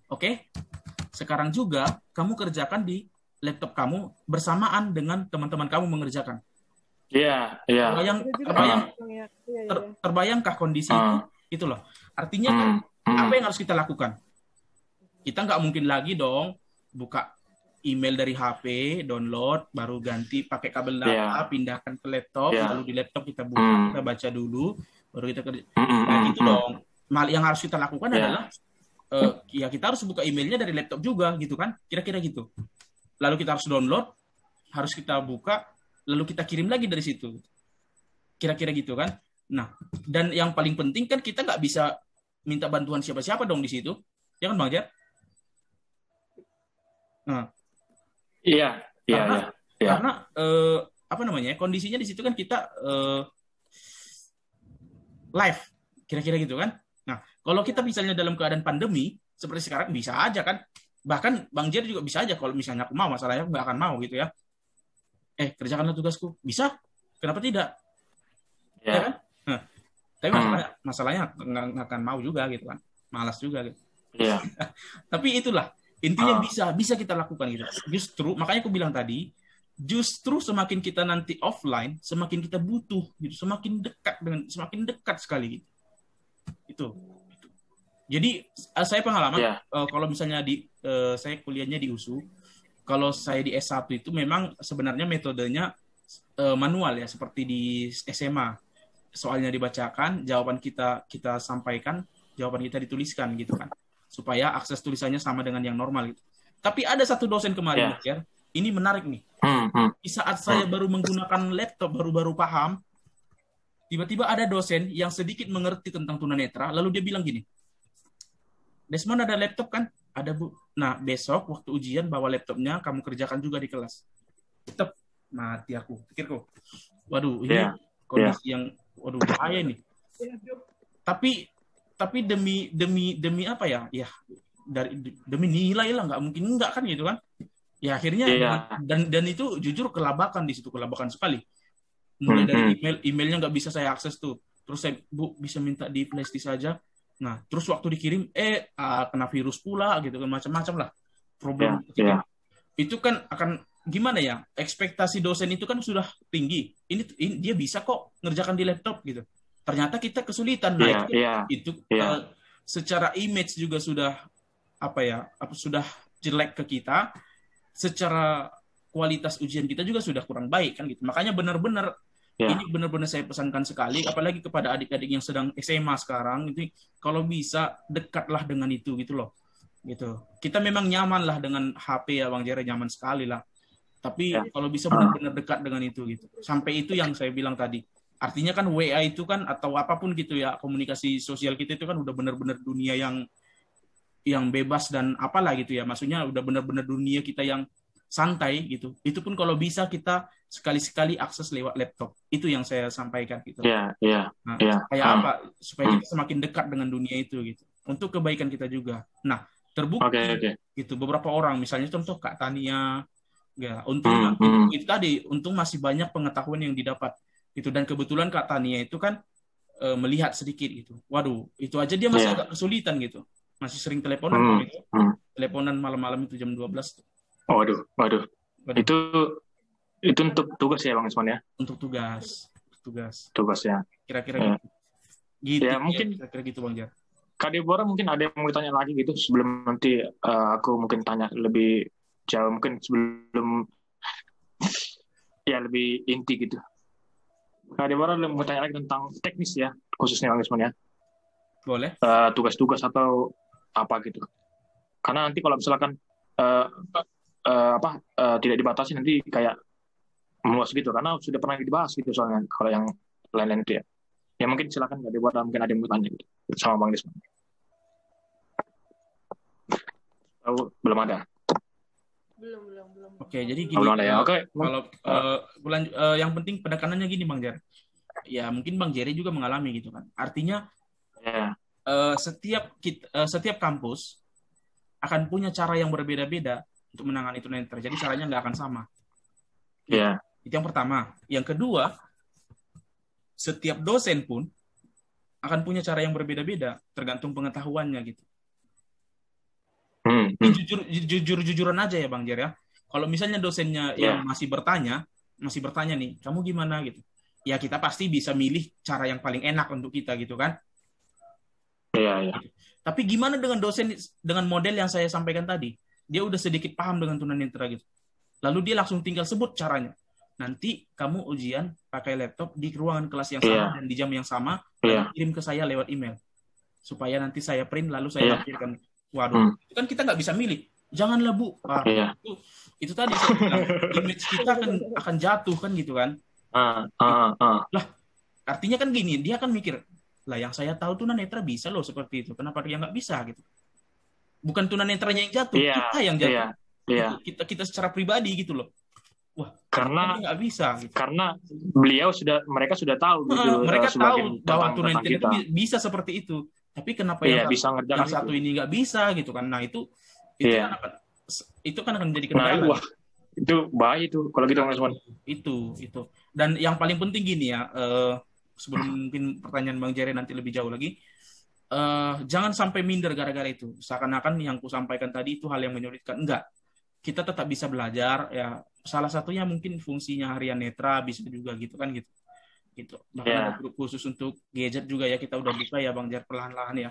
Oke? Sekarang juga kamu kerjakan di laptop kamu bersamaan dengan teman-teman kamu mengerjakan. Iya. Terbayangkah kondisi itu loh. Artinya kan, apa yang harus kita lakukan? Kita nggak mungkin lagi dong buka email dari HP, download, baru ganti pakai kabel data, pindahkan ke laptop, lalu di laptop kita buka, kita baca dulu, baru kita kerja. Nah gitu dong. Yang harus kita lakukan adalah ya kita harus buka emailnya dari laptop juga gitu kan, kira-kira gitu. Lalu kita harus download, harus kita buka, lalu kita kirim lagi dari situ, kira-kira gitu kan. Nah, dan yang paling penting kan kita nggak bisa minta bantuan siapa-siapa dong di situ, ya kan Bang Jer? Nah, Iya, iya, karena iya. Iya. karena apa namanya, kondisinya di situ kan kita live, kira-kira gitu kan. Nah, kalau kita misalnya dalam keadaan pandemi seperti sekarang bisa aja kan, bahkan Bang Jer juga bisa aja kalau misalnya aku mau, masalahnya aku nggak akan mau gitu ya. Kerjakanlah tugasku, bisa, kenapa tidak, ya Iya. kan? Nah, tapi masalahnya nggak akan mau juga gitu kan, malas juga gitu. Iya. Tapi itulah intinya, bisa kita lakukan gitu. Justru makanya aku bilang tadi, justru semakin kita nanti offline, semakin kita butuh gitu, semakin dekat sekali gitu. Itu. Jadi saya pengalaman, kalau misalnya saya kuliahnya di USU, kalau saya di S1 itu memang sebenarnya metodenya manual ya, seperti di SMA. Soalnya dibacakan, jawaban kita sampaikan, jawaban kita dituliskan gitu kan, supaya akses tulisannya sama dengan yang normal gitu. Tapi ada satu dosen kemarin, ya, ini menarik nih. Di saat saya baru menggunakan laptop, baru paham, tiba-tiba ada dosen yang sedikit mengerti tentang tunanetra, lalu dia bilang gini, Desmond ada laptop kan? Ada Bu. Nah, besok waktu ujian bawa laptopnya, kamu kerjakan juga di kelas. Tetap mati aku, pikirku. Waduh, ini kondisi yang waduh bahaya nih. Tapi demi apa ya? Ya demi nilai lah, nggak mungkin enggak kan gitu kan? Ya akhirnya dan itu jujur kelabakan di situ, kelabakan sekali. Mulai dari emailnya nggak bisa saya akses tuh. Terus saya, Bu, bisa minta di flashdisk saja. Nah, terus waktu dikirim, kena virus pula gitu kan, macam-macam lah problem. Itu kan akan gimana ya? Ekspektasi dosen itu kan sudah tinggi. Ini dia bisa kok ngerjakan di laptop gitu. Ternyata kita kesulitan. Nah, itu secara image juga sudah sudah jelek ke kita. Secara kualitas ujian kita juga sudah kurang baik kan gitu. Makanya benar-benar ini benar-benar saya pesankan sekali, apalagi kepada adik-adik yang sedang SMA sekarang, itu kalau bisa dekatlah dengan itu gitu loh. Gitu. Kita memang nyaman lah dengan HP ya Bang Jere, nyaman sekali lah. Tapi kalau bisa benar-benar dekat dengan itu gitu. Sampai itu yang saya bilang tadi. Artinya kan WA itu kan atau apapun gitu ya, komunikasi sosial kita itu kan udah benar-benar dunia yang bebas dan apalah gitu ya. Maksudnya udah benar-benar dunia kita yang santai gitu. Itu pun kalau bisa kita sekali-sekali akses lewat laptop. Itu yang saya sampaikan gitu. Supaya apa? Supaya kita semakin dekat dengan dunia itu gitu. Untuk kebaikan kita juga. Nah, terbukti gitu beberapa orang, misalnya contoh Kak Tania, ya, itu tadi untung masih banyak pengetahuan yang didapat gitu, dan kebetulan Kak Tania itu kan melihat sedikit gitu. Waduh, itu aja dia masih agak kesulitan gitu. Masih sering teleponan gitu. Teleponan malam-malam itu jam 12. Waduh. Itu untuk tugas ya Bang Isman ya? Untuk tugas ya. Kira-kira gitu. Ya mungkin kira-kira gitu Bang Jar. Kak Deborah mungkin ada yang mau ditanya lagi gitu sebelum nanti aku mungkin tanya lebih jauh, mungkin sebelum ya lebih inti gitu. Kak Deborah mau tanya lagi tentang teknis ya, khususnya Bang Isman ya? Boleh. Tugas-tugas atau apa gitu. Karena nanti kalau misalkan tidak dibatasi nanti kayak meluas gitu, karena sudah pernah dibahas gitu soalnya kalau yang lain-lain itu ya. Ya mungkin silakan Kak Deborah, mungkin ada yang mau tanya gitu sama Bang Desmond. Belum ada. Belum. Oke, jadi gini. Belum ada ya. Oke. Kalau yang penting penekanannya gini Bang Jer. Ya mungkin Bang Jerry juga mengalami gitu kan. Artinya setiap kampus akan punya cara yang berbeda-beda untuk menangani tunanetra. Jadi caranya nggak akan sama. Itu yang pertama. Yang kedua, setiap dosen pun akan punya cara yang berbeda-beda, tergantung pengetahuannya gitu. Jujur-jujuran aja ya Bang Jer ya. Kalau misalnya dosennya yang masih bertanya nih, kamu gimana gitu. Ya kita pasti bisa milih cara yang paling enak untuk kita gitu kan. Gitu. Tapi gimana dengan dosen dengan model yang saya sampaikan tadi? Dia udah sedikit paham dengan tunanetra gitu. Lalu dia langsung tinggal sebut caranya. Nanti kamu ujian pakai laptop di ruangan kelas yang sama dan di jam yang sama, lalu kirim ke saya lewat email. Supaya nanti saya print lalu saya lampirkan. Waduh, itu kan kita nggak bisa milih. Janganlah Bu. Iya. Itu tadi saya bilang, image kita akan jatuh kan gitu kan. Lah, artinya kan gini, dia kan mikir, lah yang saya tahu tunanetra bisa loh seperti itu. Kenapa dia nggak bisa gitu? Bukan tunanetranya yang jatuh, Iya, kita yang jatuh. iya. Kita secara pribadi gitu loh. Wah, Karena dia nggak bisa gitu. Karena mereka sudah tahu gitu, mereka tahu bahwa tentang tunanetra itu kita. bisa seperti itu. Tapi kenapa Iya, yang bisa ngerjakan yang satu itu. ini nggak bisa gitu kan? Nah itu Iya. kan akan menjadi Nah, kendala. wah, itu bahaya itu kalau gitu teman-teman. Itu. Dan yang paling penting gini ya, sebelum mungkin pertanyaan Bang Jere nanti lebih jauh lagi, jangan sampai minder gara-gara itu. Seakan-akan yang ku sampaikan tadi itu hal yang menyulitkan. Enggak. Kita tetap bisa belajar ya. Salah satunya mungkin fungsinya harian netra bisa juga gitu kan gitu. Bahkan ada grup khusus untuk gadget juga ya, kita udah buka ya Bang Jar perlahan-lahan ya.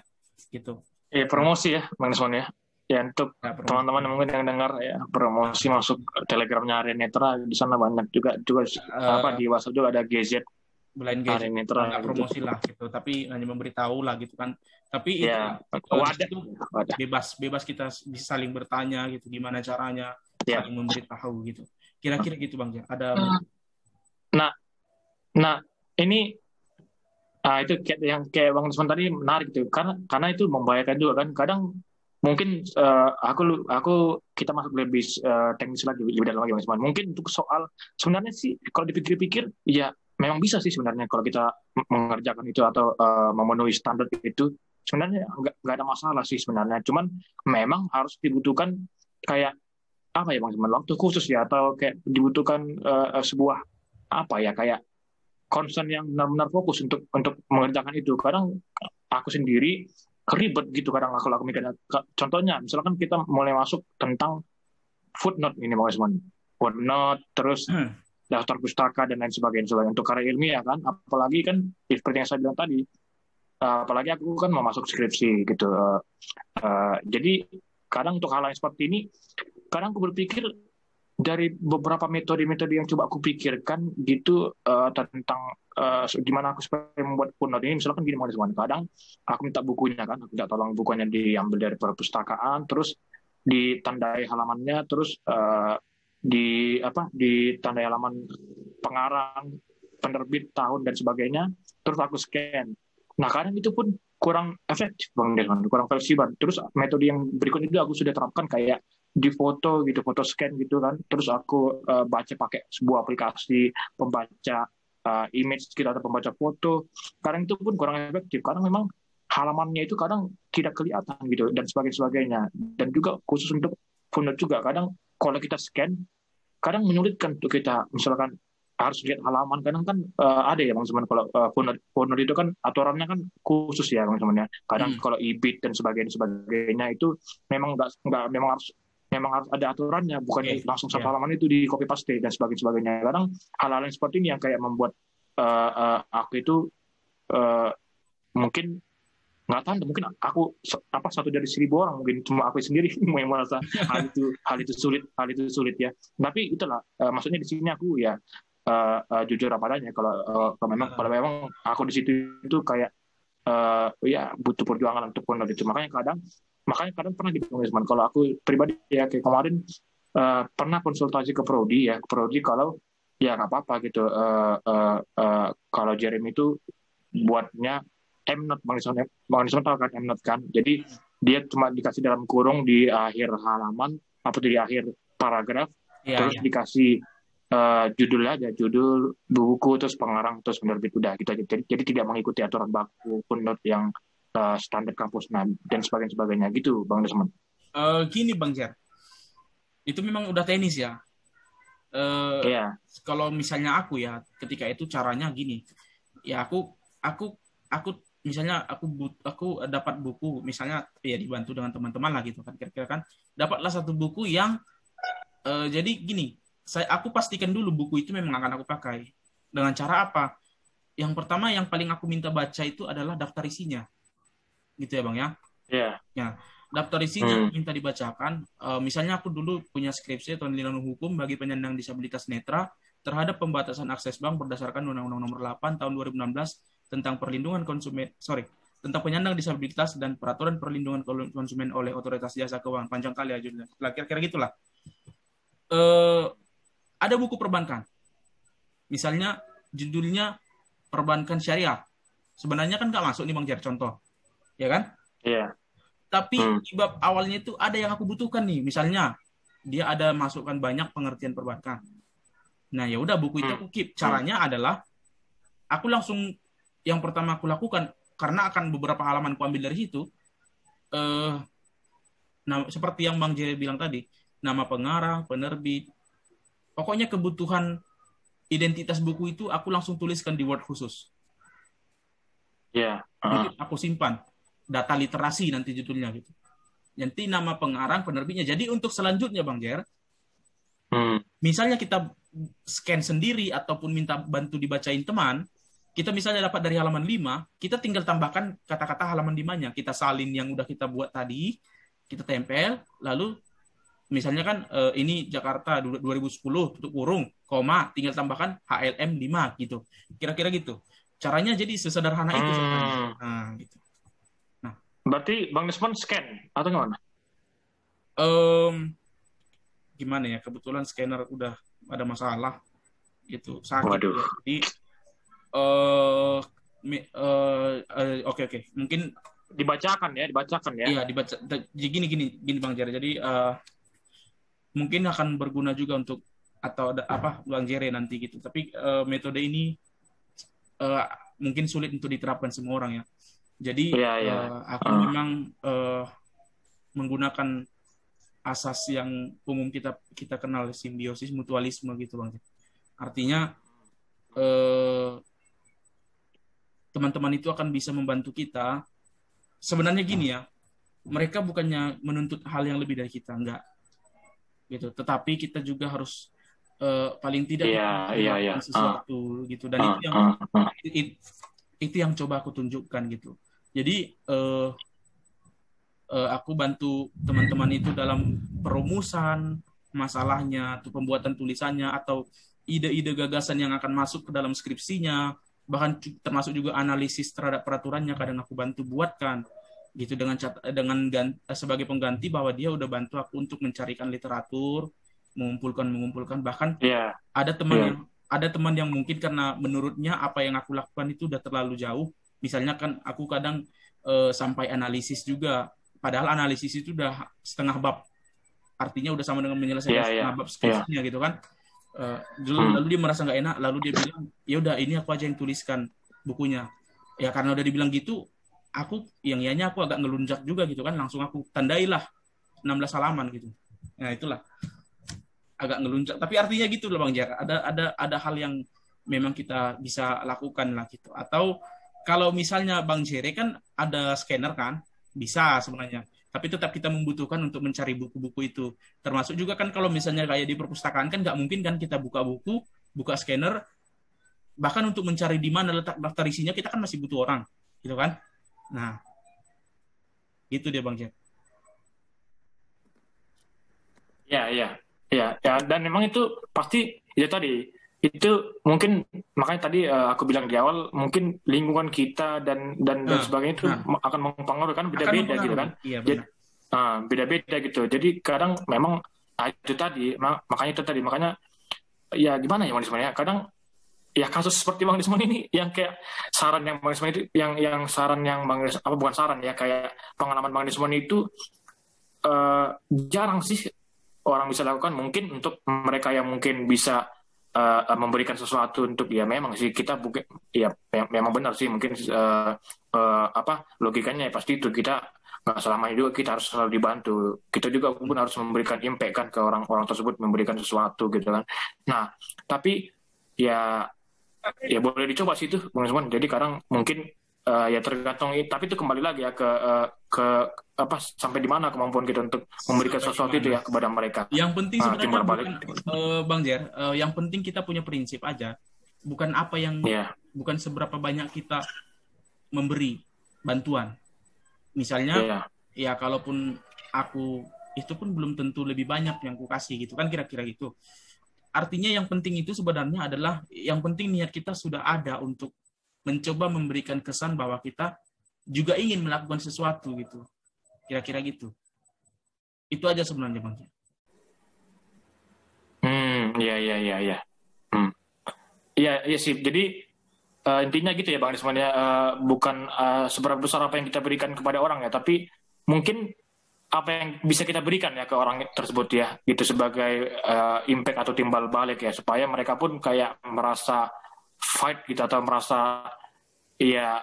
Gitu. Promosi ya Bang Desmond ya. Ya untuk teman-teman mungkin yang dengar ya, promosi masuk Telegramnya Harian Netra, di sana banyak juga di WhatsApp juga ada gadget Blind gadget, Harian Netra nggak promosi lah gitu, tapi hanya memberitahu lah gitu kan. Tapi itu bebas kita bisa saling bertanya gitu, gimana caranya saling memberitahu gitu. Kira-kira gitu Bang Jar. Ada Nah, ini itu yang kayak Bang Desmond tadi menarik gitu, karena itu membahayakan juga kan. Kadang mungkin kita masuk lebih teknis lagi, lebih dalam lagi Bang Desmond. Mungkin untuk soal sebenarnya sih kalau dipikir-pikir ya memang bisa sih sebenarnya kalau kita mengerjakan itu atau memenuhi standar itu sebenarnya nggak ada masalah sih sebenarnya. Cuman memang harus dibutuhkan kayak apa ya Bang Desmond, waktu khusus ya, atau kayak dibutuhkan sebuah apa ya, kayak concern yang benar-benar fokus untuk mengerjakan itu. Kadang aku sendiri ribet gitu kadang kalau aku mikirnya. Contohnya misalkan kita mulai masuk tentang footnote ini Bang Desmond, footnote terus daftar pustaka dan lain sebagainya untuk karya ilmiah kan, apalagi kan seperti yang saya bilang tadi, apalagi aku kan mau masuk skripsi gitu. Jadi kadang untuk hal yang seperti ini kadang aku berpikir dari beberapa metode-metode yang coba aku pikirkan gitu, tentang gimana aku supaya membuat footnote ini. Misalkan gini teman-teman, kadang aku minta bukunya kan, aku minta tolong bukunya diambil dari perpustakaan, terus ditandai halamannya, terus ditandai halaman pengarang, penerbit, tahun dan sebagainya, terus aku scan. Nah kadang itu pun kurang efektif Bang Desmond, kurang fleksibel. Terus metode yang berikutnya itu aku sudah terapkan kayak di foto gitu, foto scan gitu kan, terus aku baca pakai sebuah aplikasi pembaca image gitu atau pembaca foto. Kadang itu pun kurang efektif, karena memang halamannya itu kadang tidak kelihatan gitu dan sebagainya. Dan juga khusus untuk footnote juga, kadang kalau kita scan kadang menyulitkan untuk kita misalkan harus lihat halaman. Kadang kan ada ya Bang Semen, kalau footnote itu kan aturannya kan khusus ya Bang Semen ya. Kadang kalau EBIT dan sebagainya itu memang memang harus ada aturannya, bukan langsung satu halaman itu di copy paste dan sebagainya. Kadang hal-hal yang seperti ini yang kayak membuat aku itu mungkin nggak tahu, mungkin aku satu dari 1.000 orang, mungkin cuma aku sendiri yang merasa hal itu sulit ya. Tapi itulah maksudnya di sini aku ya jujur apa adanya. Kalau memang aku di situ itu kayak ya butuh perjuangan untuk footnote itu. Makanya kadang pernah gitu teman-teman, kalau aku pribadi ya kayak kemarin pernah konsultasi ke Prodi kalau ya nggak apa-apa gitu, kalau Jeremy itu buatnya M-Note. Bang Nison tahu kan M-Note kan, jadi dia cuma dikasih dalam kurung di akhir halaman atau di akhir paragraf, terus dikasih judul buku, terus pengarang, terus penerbit, udah gitu aja. Jadi tidak mengikuti aturan baku footnote yang standar kampus dan sebagainya gitu Bang Desmond. Gini Bang Jar, itu memang udah teknis ya. Kalau misalnya aku ya ketika itu caranya gini ya, aku misalnya aku dapat buku misalnya ya, dibantu dengan teman-teman lah gitu kan, kira-kira kan dapatlah satu buku yang jadi gini, aku pastikan dulu buku itu memang akan aku pakai. Dengan cara apa? Yang pertama yang paling aku minta baca itu adalah daftar isinya. Gitu ya Bang ya? Ya, daftar isinya minta dibacakan. Misalnya aku dulu punya skripsi atau nilai hukum bagi penyandang disabilitas netra terhadap pembatasan akses bank berdasarkan Undang-Undang Nomor 8 Tahun 2016 tentang tentang penyandang disabilitas dan peraturan perlindungan konsumen oleh Otoritas Jasa Keuangan. Panjang kali ya judulnya. Kira-kira gitulah. Ada buku perbankan. Misalnya judulnya perbankan syariah. Sebenarnya kan nggak masuk nih Bang Jer, contoh. Ya kan? Iya. Tapi di bab awalnya itu ada yang aku butuhkan nih. Misalnya dia ada masukkan banyak pengertian perbankan. Nah, ya udah buku itu aku keep. Caranya adalah aku langsung yang pertama aku lakukan karena akan beberapa halaman aku ambil dari situ. Nah, seperti yang Bang Jerry bilang tadi, nama pengarang, penerbit, pokoknya kebutuhan identitas buku itu aku langsung tuliskan di Word khusus. Iya. Jadi aku simpan data literasi nanti judulnya gitu. Nanti nama pengarang, penerbitnya. Jadi untuk selanjutnya Bang Jer, misalnya kita scan sendiri ataupun minta bantu dibacain teman, kita misalnya dapat dari halaman 5, kita tinggal tambahkan kata-kata halaman 5-nya. Kita salin yang udah kita buat tadi, kita tempel, lalu misalnya kan ini Jakarta 2010 tutup kurung, koma, tinggal tambahkan HLM 5 gitu. Kira-kira gitu. Caranya jadi sesederhana itu sebenarnya. Nah, gitu. Nah, berarti Bang Desmond scan atau gimana? Gimana ya? Kebetulan scanner udah ada masalah gitu, sakit. Waduh. Ya. Jadi oke. Mungkin dibacakan ya. Iya, dibaca. Gini Bang Jere. Jadi mungkin akan berguna juga untuk atau Bang Jere nanti gitu. Tapi metode ini mungkin sulit untuk diterapkan semua orang ya. Jadi aku memang menggunakan asas yang umum kita kenal, simbiosis mutualisme gitu Bang. Artinya teman-teman itu akan bisa membantu kita. Sebenarnya gini ya, mereka bukannya menuntut hal yang lebih dari kita, enggak. Gitu. Tetapi kita juga harus paling tidak melakukan sesuatu gitu. Dan itu yang coba aku tunjukkan gitu. Jadi aku bantu teman-teman itu dalam perumusan masalahnya, atau pembuatan tulisannya, atau ide-ide gagasan yang akan masuk ke dalam skripsinya, bahkan termasuk juga analisis terhadap peraturannya kadang aku bantu buatkan gitu, dengan sebagai pengganti bahwa dia udah bantu aku untuk mencarikan literatur, mengumpulkan, bahkan ada teman yang mungkin karena menurutnya apa yang aku lakukan itu udah terlalu jauh, misalnya kan aku kadang sampai analisis juga, padahal analisis itu udah setengah bab, artinya udah sama dengan menyelesaikan setengah bab skripsinya gitu kan. Lalu dia merasa nggak enak, lalu dia bilang ya udah ini aku aja yang tuliskan bukunya ya, karena udah dibilang gitu aku yang ianya aku agak ngelunjak juga gitu kan, langsung aku tandailah 16 halaman gitu. Nah itulah agak ngelunjak, tapi artinya gitu loh Bang Jar, ada hal yang memang kita bisa lakukan lah gitu. Atau kalau misalnya Bang Jere kan ada scanner kan, bisa sebenarnya, tapi tetap kita membutuhkan untuk mencari buku-buku itu. Termasuk juga kan kalau misalnya kayak di perpustakaan kan nggak mungkin kan kita buka buku, buka scanner, bahkan untuk mencari di mana letak daftar isinya kita kan masih butuh orang, gitu kan? Nah, itu dia Bang Jack. Ya. Dan memang itu pasti ya tadi. Itu mungkin makanya tadi aku bilang di awal, mungkin lingkungan kita dan sebagainya itu akan mempengaruhi kan, beda-beda gitu kan. Iya, jadi beda-beda gitu. Jadi kadang memang itu tadi makanya ya gimana ya Bang Desmond ya, kadang ya kasus seperti Bang Desmond ini yang kayak saran yang Bang Desmond itu yang saran yang Bang Desmond, bukan saran ya, kayak pengalaman Bang Desmond itu jarang sih orang bisa lakukan. Mungkin untuk mereka yang mungkin bisa memberikan sesuatu untuk, ya memang sih kita memang benar sih mungkin logikanya ya pasti itu, kita nggak selamanya juga kita harus selalu dibantu, kita juga pun harus memberikan impact kan ke orang-orang tersebut, memberikan sesuatu gitu kan. Nah tapi ya boleh dicoba sih itu Bang Desmond. Jadi kadang mungkin ya tergantung, tapi itu kembali lagi ya ke sampai di mana kemampuan kita untuk memberikan sesuatu itu ya kepada mereka. Yang penting sebenarnya Bang Jer, yang penting kita punya prinsip aja, bukan apa yang bukan seberapa banyak kita memberi bantuan. Misalnya ya kalaupun aku itu pun belum tentu lebih banyak yang ku kasih gitu kan, kira-kira gitu. Artinya yang penting itu sebenarnya adalah yang penting niat kita sudah ada untuk mencoba memberikan kesan bahwa kita juga ingin melakukan sesuatu gitu. Kira-kira gitu. Itu aja sebenarnya Bang. Iya. Iya sih. Jadi intinya gitu ya Bang Desmond ya, bukan seberapa besar apa yang kita berikan kepada orang ya, tapi mungkin apa yang bisa kita berikan ya ke orang tersebut ya, gitu sebagai impact atau timbal balik ya, supaya mereka pun kayak merasa fight gitu atau merasa ya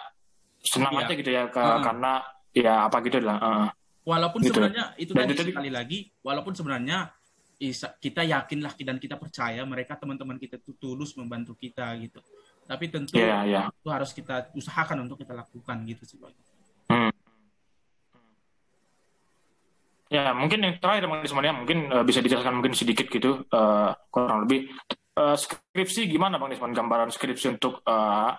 senang aja gitu ya karena ya apa gitu lah. Walaupun gitu. Sebenarnya itu Dan tadi sekali lagi, walaupun sebenarnya kita yakinlah dan kita percaya mereka teman-teman kita itu tulus membantu kita gitu. Tapi tentu itu harus kita usahakan untuk kita lakukan gitu sih Bang. Ya mungkin yang terakhir sebenarnya mungkin bisa dijelaskan mungkin sedikit gitu kurang lebih skripsi gimana Bang Desmond, gambaran skripsi untuk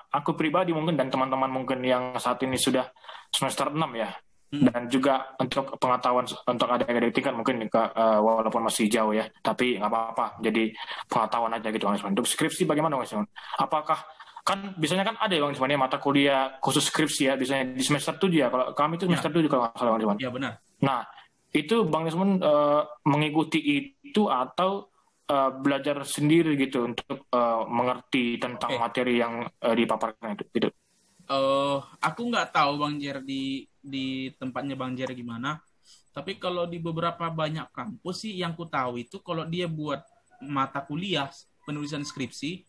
aku pribadi mungkin dan teman-teman mungkin yang saat ini sudah semester 6 ya. Dan juga untuk pengetahuan untuk adik-adik tingkat mungkin walaupun masih jauh ya, tapi nggak apa-apa, jadi pengetahuan aja gitu Bang Desmond. Untuk skripsi bagaimana Bang Desmond? Apakah kan biasanya kan ada ya Bang Desmond mata kuliah khusus skripsi ya, biasanya di semester 7 ya, kalau kami itu semester 7 kalau nggak salah Bang Desmond. Iya benar. Nah itu Bang Desmond mengikuti itu atau belajar sendiri gitu untuk mengerti tentang materi yang dipaparkan itu gitu. Aku nggak tahu Bang Jer di tempatnya Bang Jer gimana. Tapi kalau di beberapa banyak kampus sih yang ku tahu itu kalau dia buat mata kuliah penulisan skripsi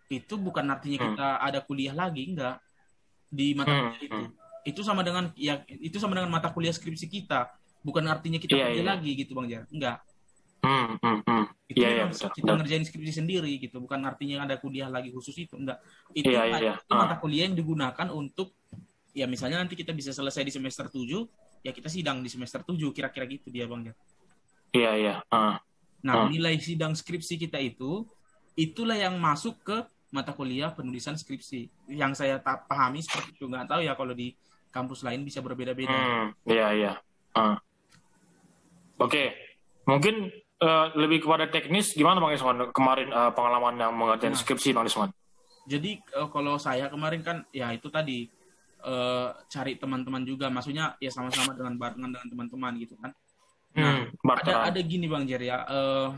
itu bukan artinya kita ada kuliah lagi, enggak. Di mata kuliah itu sama dengan itu sama dengan mata kuliah skripsi kita. Bukan artinya kita kuliah lagi gitu Bang Jer. Enggak. Itu kita ngerjain skripsi sendiri gitu, bukan artinya ada kuliah lagi khusus itu, enggak. Itu mata kuliah yang digunakan untuk ya misalnya nanti kita bisa selesai di semester 7, ya kita sidang di semester 7, kira-kira gitu dia Bang. Nah, nilai sidang skripsi kita itulah yang masuk ke mata kuliah penulisan skripsi. Yang saya pahami seperti itu, nggak tahu ya kalau di kampus lain bisa berbeda-beda. Oke. Mungkin lebih kepada teknis, gimana Bang Isman kemarin pengalaman yang mengerjakan skripsi Bang Isman? Jadi kalau saya kemarin kan ya itu tadi cari teman-teman juga, maksudnya ya sama-sama dengan barengan dengan teman-teman gitu kan. Nah ada gini Bang Jer ya,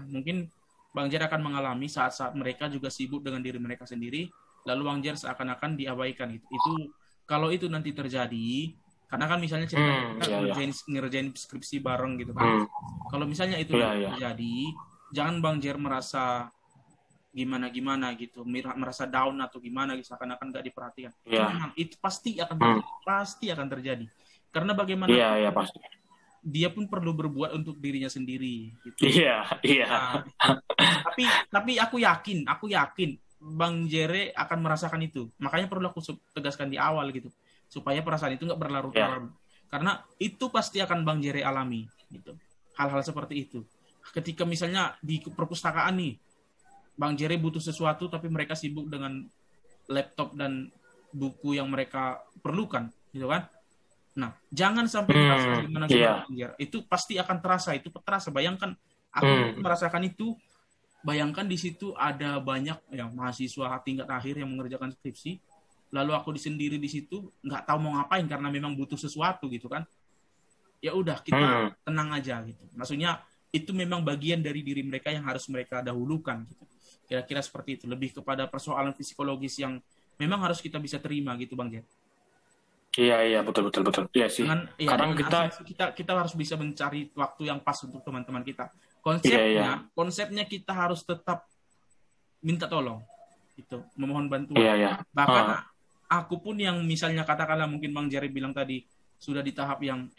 mungkin Bang Jer akan mengalami saat-saat mereka juga sibuk dengan diri mereka sendiri, lalu Bang Jer seakan-akan diabaikan gitu. Itu kalau itu nanti terjadi, karena kan misalnya ngerjain skripsi bareng gitu kan. Kalau misalnya itu terjadi, jangan Bang Jer merasa gimana gitu, merasa down atau gimana, seakan-akan nggak diperhatikan. Itu pasti akan terjadi. Karena bagaimana? Pasti. Dia pun perlu berbuat untuk dirinya sendiri. Gitu. Nah, tapi aku yakin Bang Jere akan merasakan itu. Makanya perlu aku tegaskan di awal gitu, supaya perasaan itu nggak berlarut-larut. Karena itu pasti akan Bang Jere alami gitu. Hal-hal seperti itu. Ketika misalnya di perpustakaan nih, Bang Jere butuh sesuatu tapi mereka sibuk dengan laptop dan buku yang mereka perlukan, gitu kan? Nah, jangan sampai terasa gimana Bang Jere. Itu pasti akan terasa, Bayangkan aku merasakan itu. Bayangkan di situ ada banyak mahasiswa tingkat akhir yang mengerjakan skripsi, lalu aku sendiri di situ nggak tahu mau ngapain karena memang butuh sesuatu gitu kan. Ya udah kita tenang aja gitu. Maksudnya itu memang bagian dari diri mereka yang harus mereka dahulukan gitu. Kira-kira seperti itu, lebih kepada persoalan psikologis yang memang harus kita bisa terima gitu Bang Jen. Iya betul. Iya sih. Kadang kita harus bisa mencari waktu yang pas untuk teman-teman kita. Konsepnya kita harus tetap minta tolong, itu memohon bantuan. Bahkan aku pun yang misalnya katakanlah mungkin Bang Jerry bilang tadi sudah di tahap yang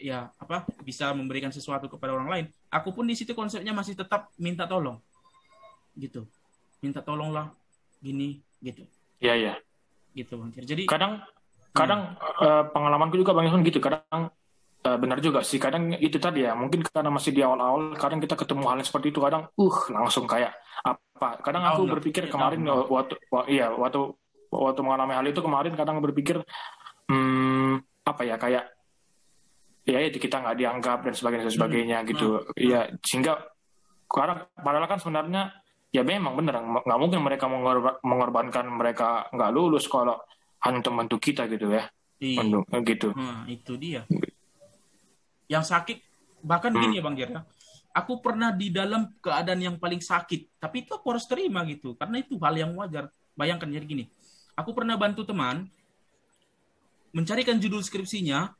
bisa memberikan sesuatu kepada orang lain. Aku pun di situ konsepnya masih tetap minta tolong, gitu. Minta tolonglah, gini, gitu. Iya. Gitu Bang Jerry. Jadi kadang pengalamanku juga Bang Irfan gitu. Kadang benar juga sih. Kadang itu tadi ya. Mungkin karena masih di awal-awal. Kadang kita ketemu hal yang seperti itu. Kadang langsung kayak apa. Kadang aku berpikir kemarin waktu mengalami hal itu kemarin. Kadang berpikir kayak itu kita nggak dianggap dan sebagainya gitu. Ya sehingga padahal kan sebenarnya ya memang benar. Nggak mungkin mereka mengorbankan mereka nggak lulus kalau hanya untuk membantu kita gitu ya. Iya. gitu. Nah, itu dia. Yang sakit bahkan gini ya Bang Jer ya. Aku pernah di dalam keadaan yang paling sakit, tapi itu aku harus terima gitu, karena itu hal yang wajar. Bayangkan jadi gini, aku pernah bantu teman mencarikan judul skripsinya,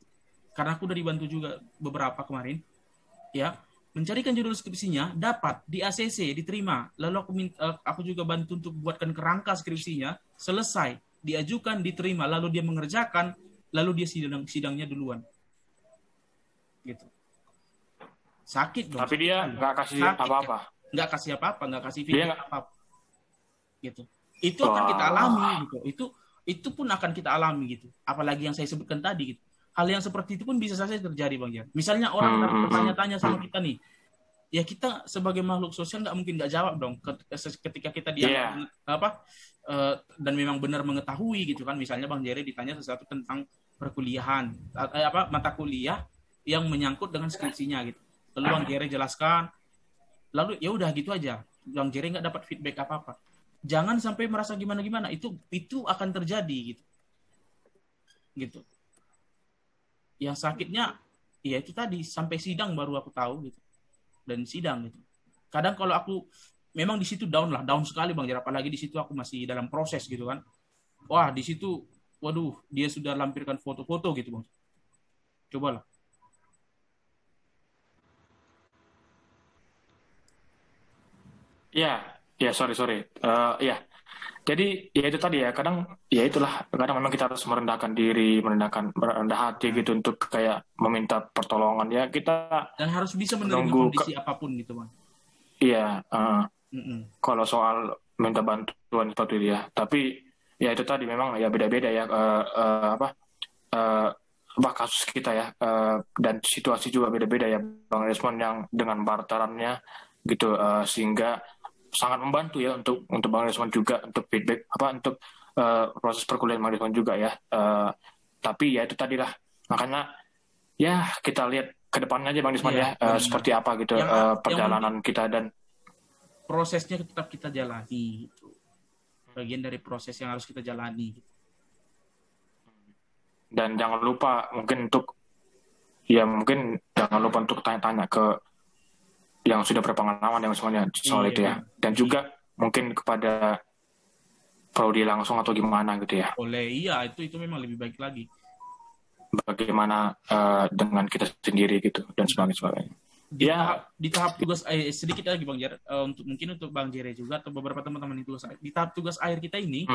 karena aku udah dibantu juga beberapa kemarin, ya, mencarikan judul skripsinya, dapat di ACC, diterima. Lalu aku juga bantu untuk buatkan kerangka skripsinya, selesai, diajukan, diterima, lalu dia mengerjakan, lalu dia sidangnya duluan, gitu. Sakit dong. Tapi dia nggak kasih apa-apa. Nggak kasih apa-apa, nggak kasih Dia feedback nggak- apa-apa. Gitu. Itu akan kita alami gitu. Itu pun akan kita alami gitu. Apalagi yang saya sebutkan tadi gitu. Hal yang seperti itu pun bisa saja terjadi Bang Jan. Misalnya orang bertanya-tanya sama kita nih. Ya kita sebagai makhluk sosial nggak mungkin nggak jawab dong ketika kita dianggap dan memang benar mengetahui gitu kan. Misalnya Bang Jerry ditanya sesuatu tentang perkuliahan mata kuliah yang menyangkut dengan skripsinya gitu. Lalu Bang Jerry jelaskan, lalu ya udah gitu aja. Bang Jerry nggak dapat feedback apa-apa. Jangan sampai merasa gimana-gimana. Itu akan terjadi gitu. Gitu. Yang sakitnya ya itu tadi sampai sidang baru aku tahu gitu. Dan sidang gitu. Kadang kalau aku memang di situ down sekali Bang Jerry. Apalagi di situ aku masih dalam proses gitu kan. Wah, di situ waduh, dia sudah lampirkan foto-foto gitu Bang. Cobalah. Ya, sorry. Ya, jadi ya itu tadi ya. Kadang ya itulah. Kadang memang kita harus merendahkan diri, merendah hati gitu untuk kayak meminta pertolongan ya. Kita Dan harus bisa menerima menunggu kondisi apapun gitu Bang. Iya. Kalau soal minta bantuan seperti itu ya. Tapi ya itu tadi memang ya beda-beda ya. Apa kasus kita ya. Dan situasi juga beda-beda ya, Bang Desmond, yang dengan barterannya gitu, sehingga sangat membantu ya untuk Bang Desmond juga untuk feedback untuk proses perkuliahan Bang Desmond juga ya. Tapi ya itu tadi lah, makanya ya kita lihat ke depannya aja Bang Desmond ya, seperti apa gitu perjalanan kita, dan prosesnya tetap kita jalani gitu. Bagian dari proses yang harus kita jalani gitu. Dan jangan lupa mungkin jangan lupa untuk tanya-tanya ke yang sudah berpengalaman yang semuanya soal itu ya. Dan juga mungkin kepada prodi langsung atau gimana gitu ya. Boleh, iya, itu memang lebih baik lagi. Bagaimana dengan kita sendiri gitu dan sebagainya. Di tahap tugas sedikit lagi Bang Jer, untuk Bang Jere juga atau beberapa teman-teman itu di tahap tugas akhir kita ini.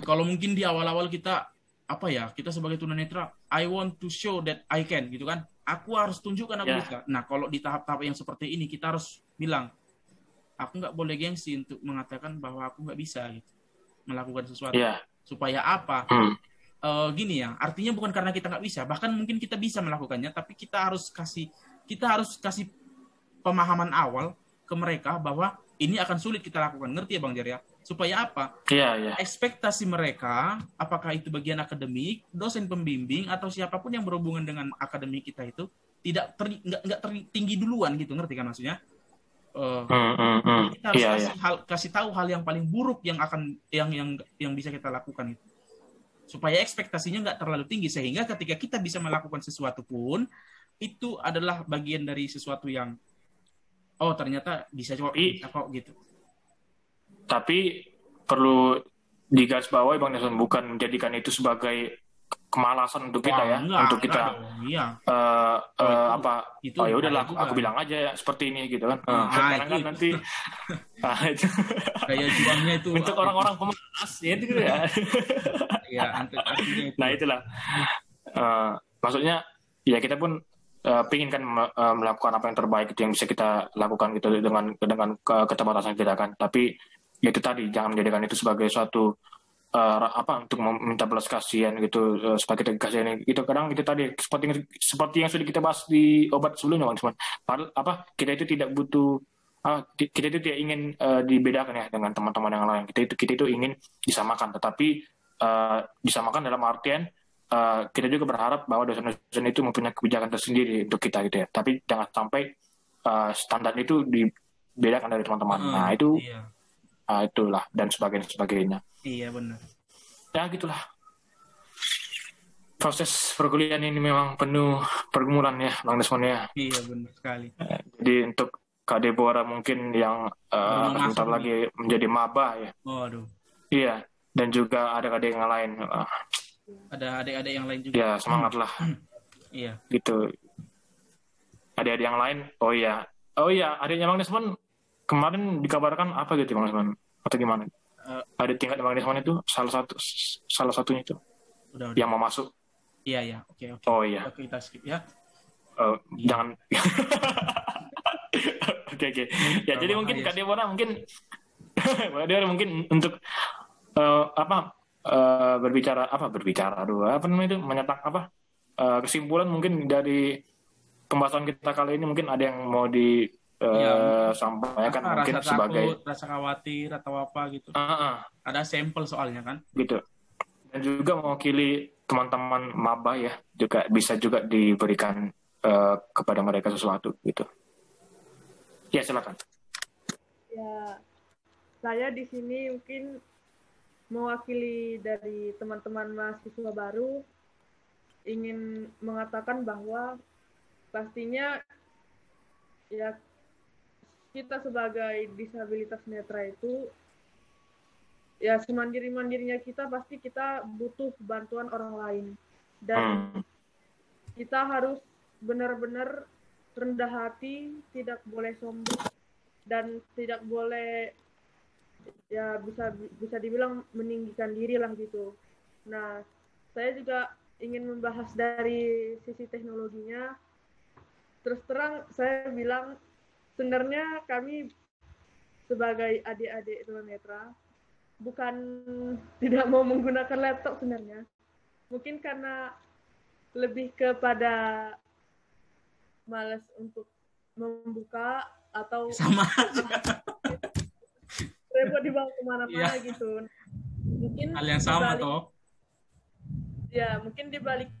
Kalau mungkin di awal-awal kita kita sebagai tunanetra, I want to show that I can gitu kan. Aku harus tunjukkan aku bisa. Nah, kalau di tahap-tahap yang seperti ini kita harus bilang, aku nggak boleh gengsi untuk mengatakan bahwa aku nggak bisa gitu melakukan sesuatu. Supaya apa? Gini ya, artinya bukan karena kita nggak bisa, bahkan mungkin kita bisa melakukannya, tapi kita harus kasih pemahaman awal ke mereka bahwa ini akan sulit kita lakukan. Ngerti ya Bang Jer ya? Supaya apa? Ekspektasi mereka, apakah itu bagian akademik, dosen pembimbing, atau siapapun yang berhubungan dengan akademik kita itu nggak tertinggi duluan gitu, ngerti kan maksudnya? Kita harus kasih tahu hal yang paling buruk yang bisa kita lakukan itu, supaya ekspektasinya nggak terlalu tinggi, sehingga ketika kita bisa melakukan sesuatu pun itu adalah bagian dari sesuatu yang ternyata bisa kok gitu. Tapi perlu digarisbawahi Bang Nelson, bukan menjadikan itu sebagai kemalasan untuk kita ya, untuk kita ya udahlah aku bilang aja seperti ini gitu kan. Karena kan nanti kayak juangnya itu untuk orang-orang pemalas ya itu ya. Nah itulah maksudnya ya kita pun pingin kan melakukan apa yang terbaik itu yang bisa kita lakukan gitu dengan keterbatasan kita kan. Tapi itu tadi jangan menjadikan itu sebagai suatu untuk meminta belas kasihan gitu, sebagai kasihan itu. Kadang itu tadi seperti yang sudah kita bahas di obat sebelumnya Bang. Padahal kita itu tidak butuh kita itu tidak ingin dibedakan ya dengan teman-teman yang lain. Kita itu ingin disamakan, tetapi disamakan dalam artian kita juga berharap bahwa dosen-dosen itu mempunyai kebijakan tersendiri untuk kita gitu ya. Tapi jangan sampai standar itu dibedakan dari teman-teman. Nah itu itulah dan sebagainya. Iya benar. Ya gitulah. proses perkuliahan ini memang penuh pergumulan ya, Bang Desmond ya. Iya, benar sekali. Jadi untuk Kak Deborah mungkin yang Baru mau sebentar masuk lagi menjadi maba ya. Oh, aduh. Iya, dan juga adik-adik yang lain. Ada adik-adik yang lain juga. Ya, semangatlah. Iya. Gitu. Adik-adik yang lain, oh iya, adiknya Bang Desmond kemarin dikabarkan apa gitu Bang Desmond? Atau gimana? Adik tingkat Bang Desmond itu salah satunya itu Udah. yang mau masuk. Iya. Oke. Oh iya. Oke, kita skip ya. Jangan. Oke. Ya, jadi mungkin Kak Deborah mungkin untuk berbicara. Aduh, apa namanya itu? Menyatakan kesimpulan mungkin dari pembahasan kita kali ini, mungkin ada yang mau sampaikan mungkin rasa sebagai takut, rasa khawatir atau apa gitu. Ada sampel soalnya kan. Gitu. Dan juga mewakili teman-teman maba ya, juga bisa juga diberikan kepada mereka sesuatu gitu. Ya, silakan. Ya, saya di sini mungkin mewakili dari teman-teman mahasiswa baru ingin mengatakan bahwa pastinya ya kita sebagai disabilitas netra itu ya semandiri-mandirinya kita pasti kita butuh bantuan orang lain, dan kita harus benar-benar rendah hati, tidak boleh sombong dan tidak boleh ya bisa dibilang meninggikan diri lah gitu. Nah, saya juga ingin membahas dari sisi teknologinya. Terus terang saya bilang sebenarnya kami sebagai adik-adik tunanetra bukan tidak mau menggunakan laptop sebenarnya. Mungkin karena lebih kepada malas untuk membuka atau sama repot dibawa kemana-mana gitu. Mungkin hal yang sama toh. Ya, mungkin di balik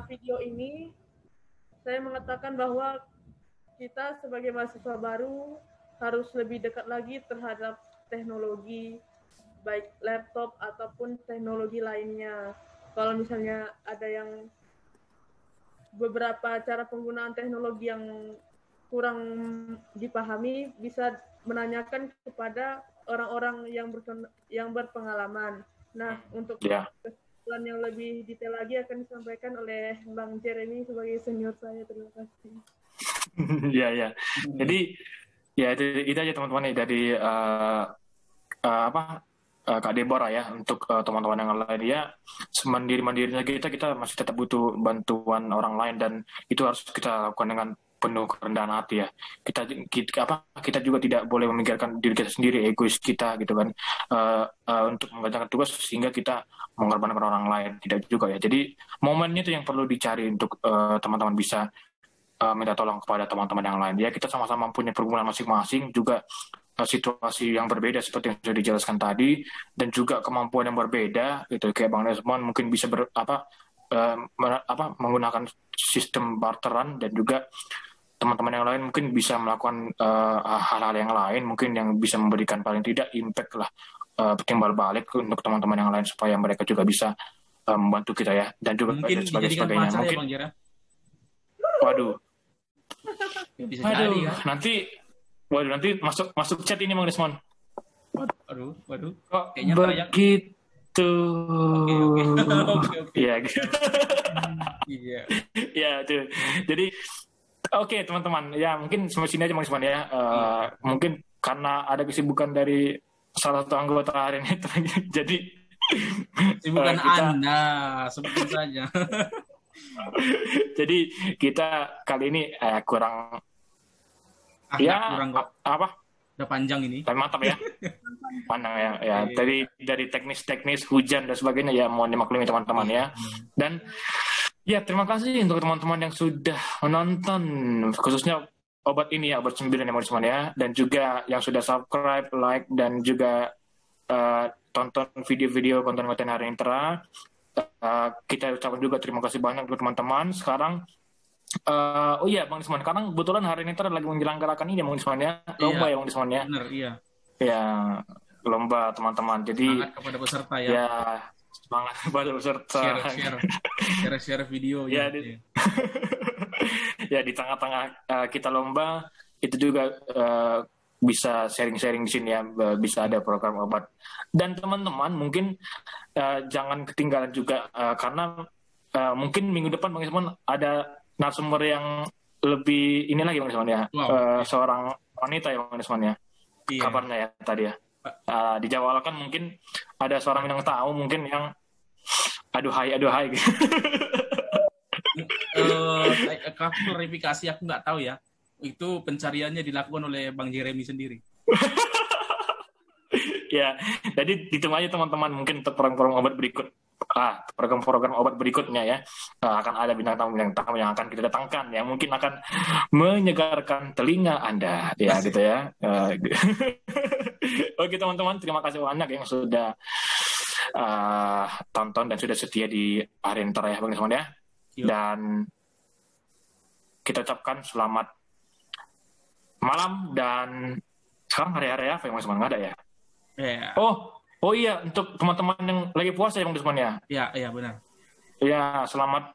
video ini saya mengatakan bahwa kita sebagai mahasiswa baru harus lebih dekat lagi terhadap teknologi, baik laptop ataupun teknologi lainnya. Kalau misalnya ada yang beberapa cara penggunaan teknologi yang kurang dipahami, bisa menanyakan kepada orang-orang yang berpengalaman. Nah, untuk kesimpulan yang lebih detail lagi akan disampaikan oleh Bang Jeremy sebagai senior saya. Terima kasih. Ya. Jadi ya itu aja teman-teman dari Kak Deborah ya. Untuk teman-teman yang lain ya, semandiri-mandirinya kita masih tetap butuh bantuan orang lain, dan itu harus kita lakukan dengan penuh kerendahan hati ya. Kita juga tidak boleh memikirkan diri kita sendiri, egois kita gitu kan, untuk mengerjakan tugas sehingga kita mengorbankan orang lain, tidak juga ya. Jadi momennya itu yang perlu dicari untuk teman-teman bisa minta tolong kepada teman-teman yang lain ya. Kita sama-sama punya pergumulan masing-masing, juga situasi yang berbeda seperti yang sudah dijelaskan tadi, dan juga kemampuan yang berbeda gitu. Kayak Bang Desmond mungkin bisa menggunakan sistem barteran, dan juga teman-teman yang lain mungkin bisa melakukan hal-hal yang lain mungkin yang bisa memberikan paling tidak impact lah, timbal balik untuk teman-teman yang lain supaya mereka juga bisa membantu kita ya, dan juga mungkin sebagainya. Mungkin ya, Waduh. Bisa jadi, ya? Nanti masuk chat ini Bang Desmond. Waduh. Kok begitu? Oke. Iya. Iya. Ya, tuh. Jadi oke, teman-teman. Ya, mungkin sampai sini aja Bang Desmond ya. Mungkin karena ada kesibukan dari salah satu anggota hari ini, jadi bukan Anda, sebutkan saja. Jadi kita kali ini kurang apa? Udah panjang ini. Tapi mantap ya. Panjang ya. Dari teknis hujan dan sebagainya ya, mohon dimaklumi teman-teman ya. Dan ya, terima kasih untuk teman-teman yang sudah menonton, khususnya obat 9 ya teman-teman ya, dan juga yang sudah subscribe, like, dan juga tonton video-video konten-konten Harinetera. Kita ucapkan juga terima kasih banyak untuk teman-teman. Sekarang Bang Desmond, sekarang kebetulan Harinetera lagi menyelenggarakan ini Bang Desmond ya, lomba ya Bang Desmond ya. Benar, iya. Ya, lomba teman-teman. Jadi semangat kepada peserta ya. Semangat pada peserta. Share video Ya, gitu. Ya di tengah-tengah kita lomba itu juga bisa sharing-sharing di sini ya, bisa ada program obat. Dan teman-teman mungkin jangan ketinggalan juga karena mungkin minggu depan Bang Isman ada narasumber yang lebih ini lagi Bang Isman ya. Wow. Seorang wanita ya Bang Isman ya. Iya. Kabarnya ya tadi ya. Dijawabkan mungkin ada seorang bintang tamu mungkin yang aduhai gitu. Klarifikasi aku nggak tahu ya. Itu pencariannya dilakukan oleh Bang Jeremy sendiri. Ya, jadi ditunggu aja teman-teman mungkin untuk program-program obat berikut. Program-program obat berikutnya ya akan ada bintang tamu yang akan kita datangkan yang mungkin akan menyegarkan telinga Anda ya gitu ya. Oke teman-teman, terima kasih banyak yang sudah tonton dan sudah setia di Arinter ya Bang Isman ya. Yuk. Dan kita ucapkan selamat malam dan sekarang hari-hari apa yang Bang Isman nggak ada ya? Yeah. Oh iya, untuk teman-teman yang lagi puasa ya Bang Desmond ya. Iya benar. Ya, selamat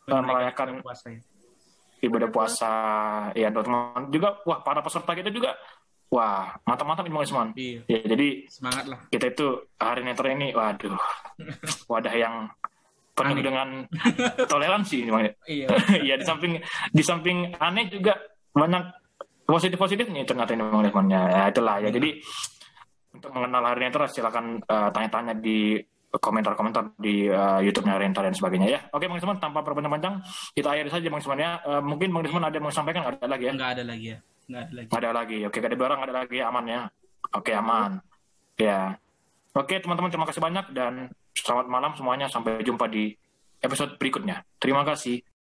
merayakan ibadah puasa. Ya, teman-teman juga, wah para peserta kita juga, wah mantap-mantap ini Bang Desmond. Iya. Ya, jadi Semangat lah. kita itu hari netra ini, waduh, wadah yang penuh dengan toleransi. Iya. Ya di samping aneh juga banyak positifnya ternyata ini Bang Desmond ya. Itulah ya. Jadi untuk mengenal Hari Netra silakan tanya-tanya di komentar-komentar di YouTube-nya Hari Netra dan sebagainya ya. Oke Bang Desmond, tanpa berpanjang-panjang kita akhiri saja Bang Desmond ya. Mungkin Bang Desmond ada yang mau sampaikan, nggak ada lagi ya? Nggak ada lagi ya. Nggak ada lagi. Oke, nggak ada barang, nggak ada lagi, aman ya. Oke, aman. Ya. Oke teman-teman, terima kasih banyak dan selamat malam semuanya. Sampai jumpa di episode berikutnya. Terima kasih.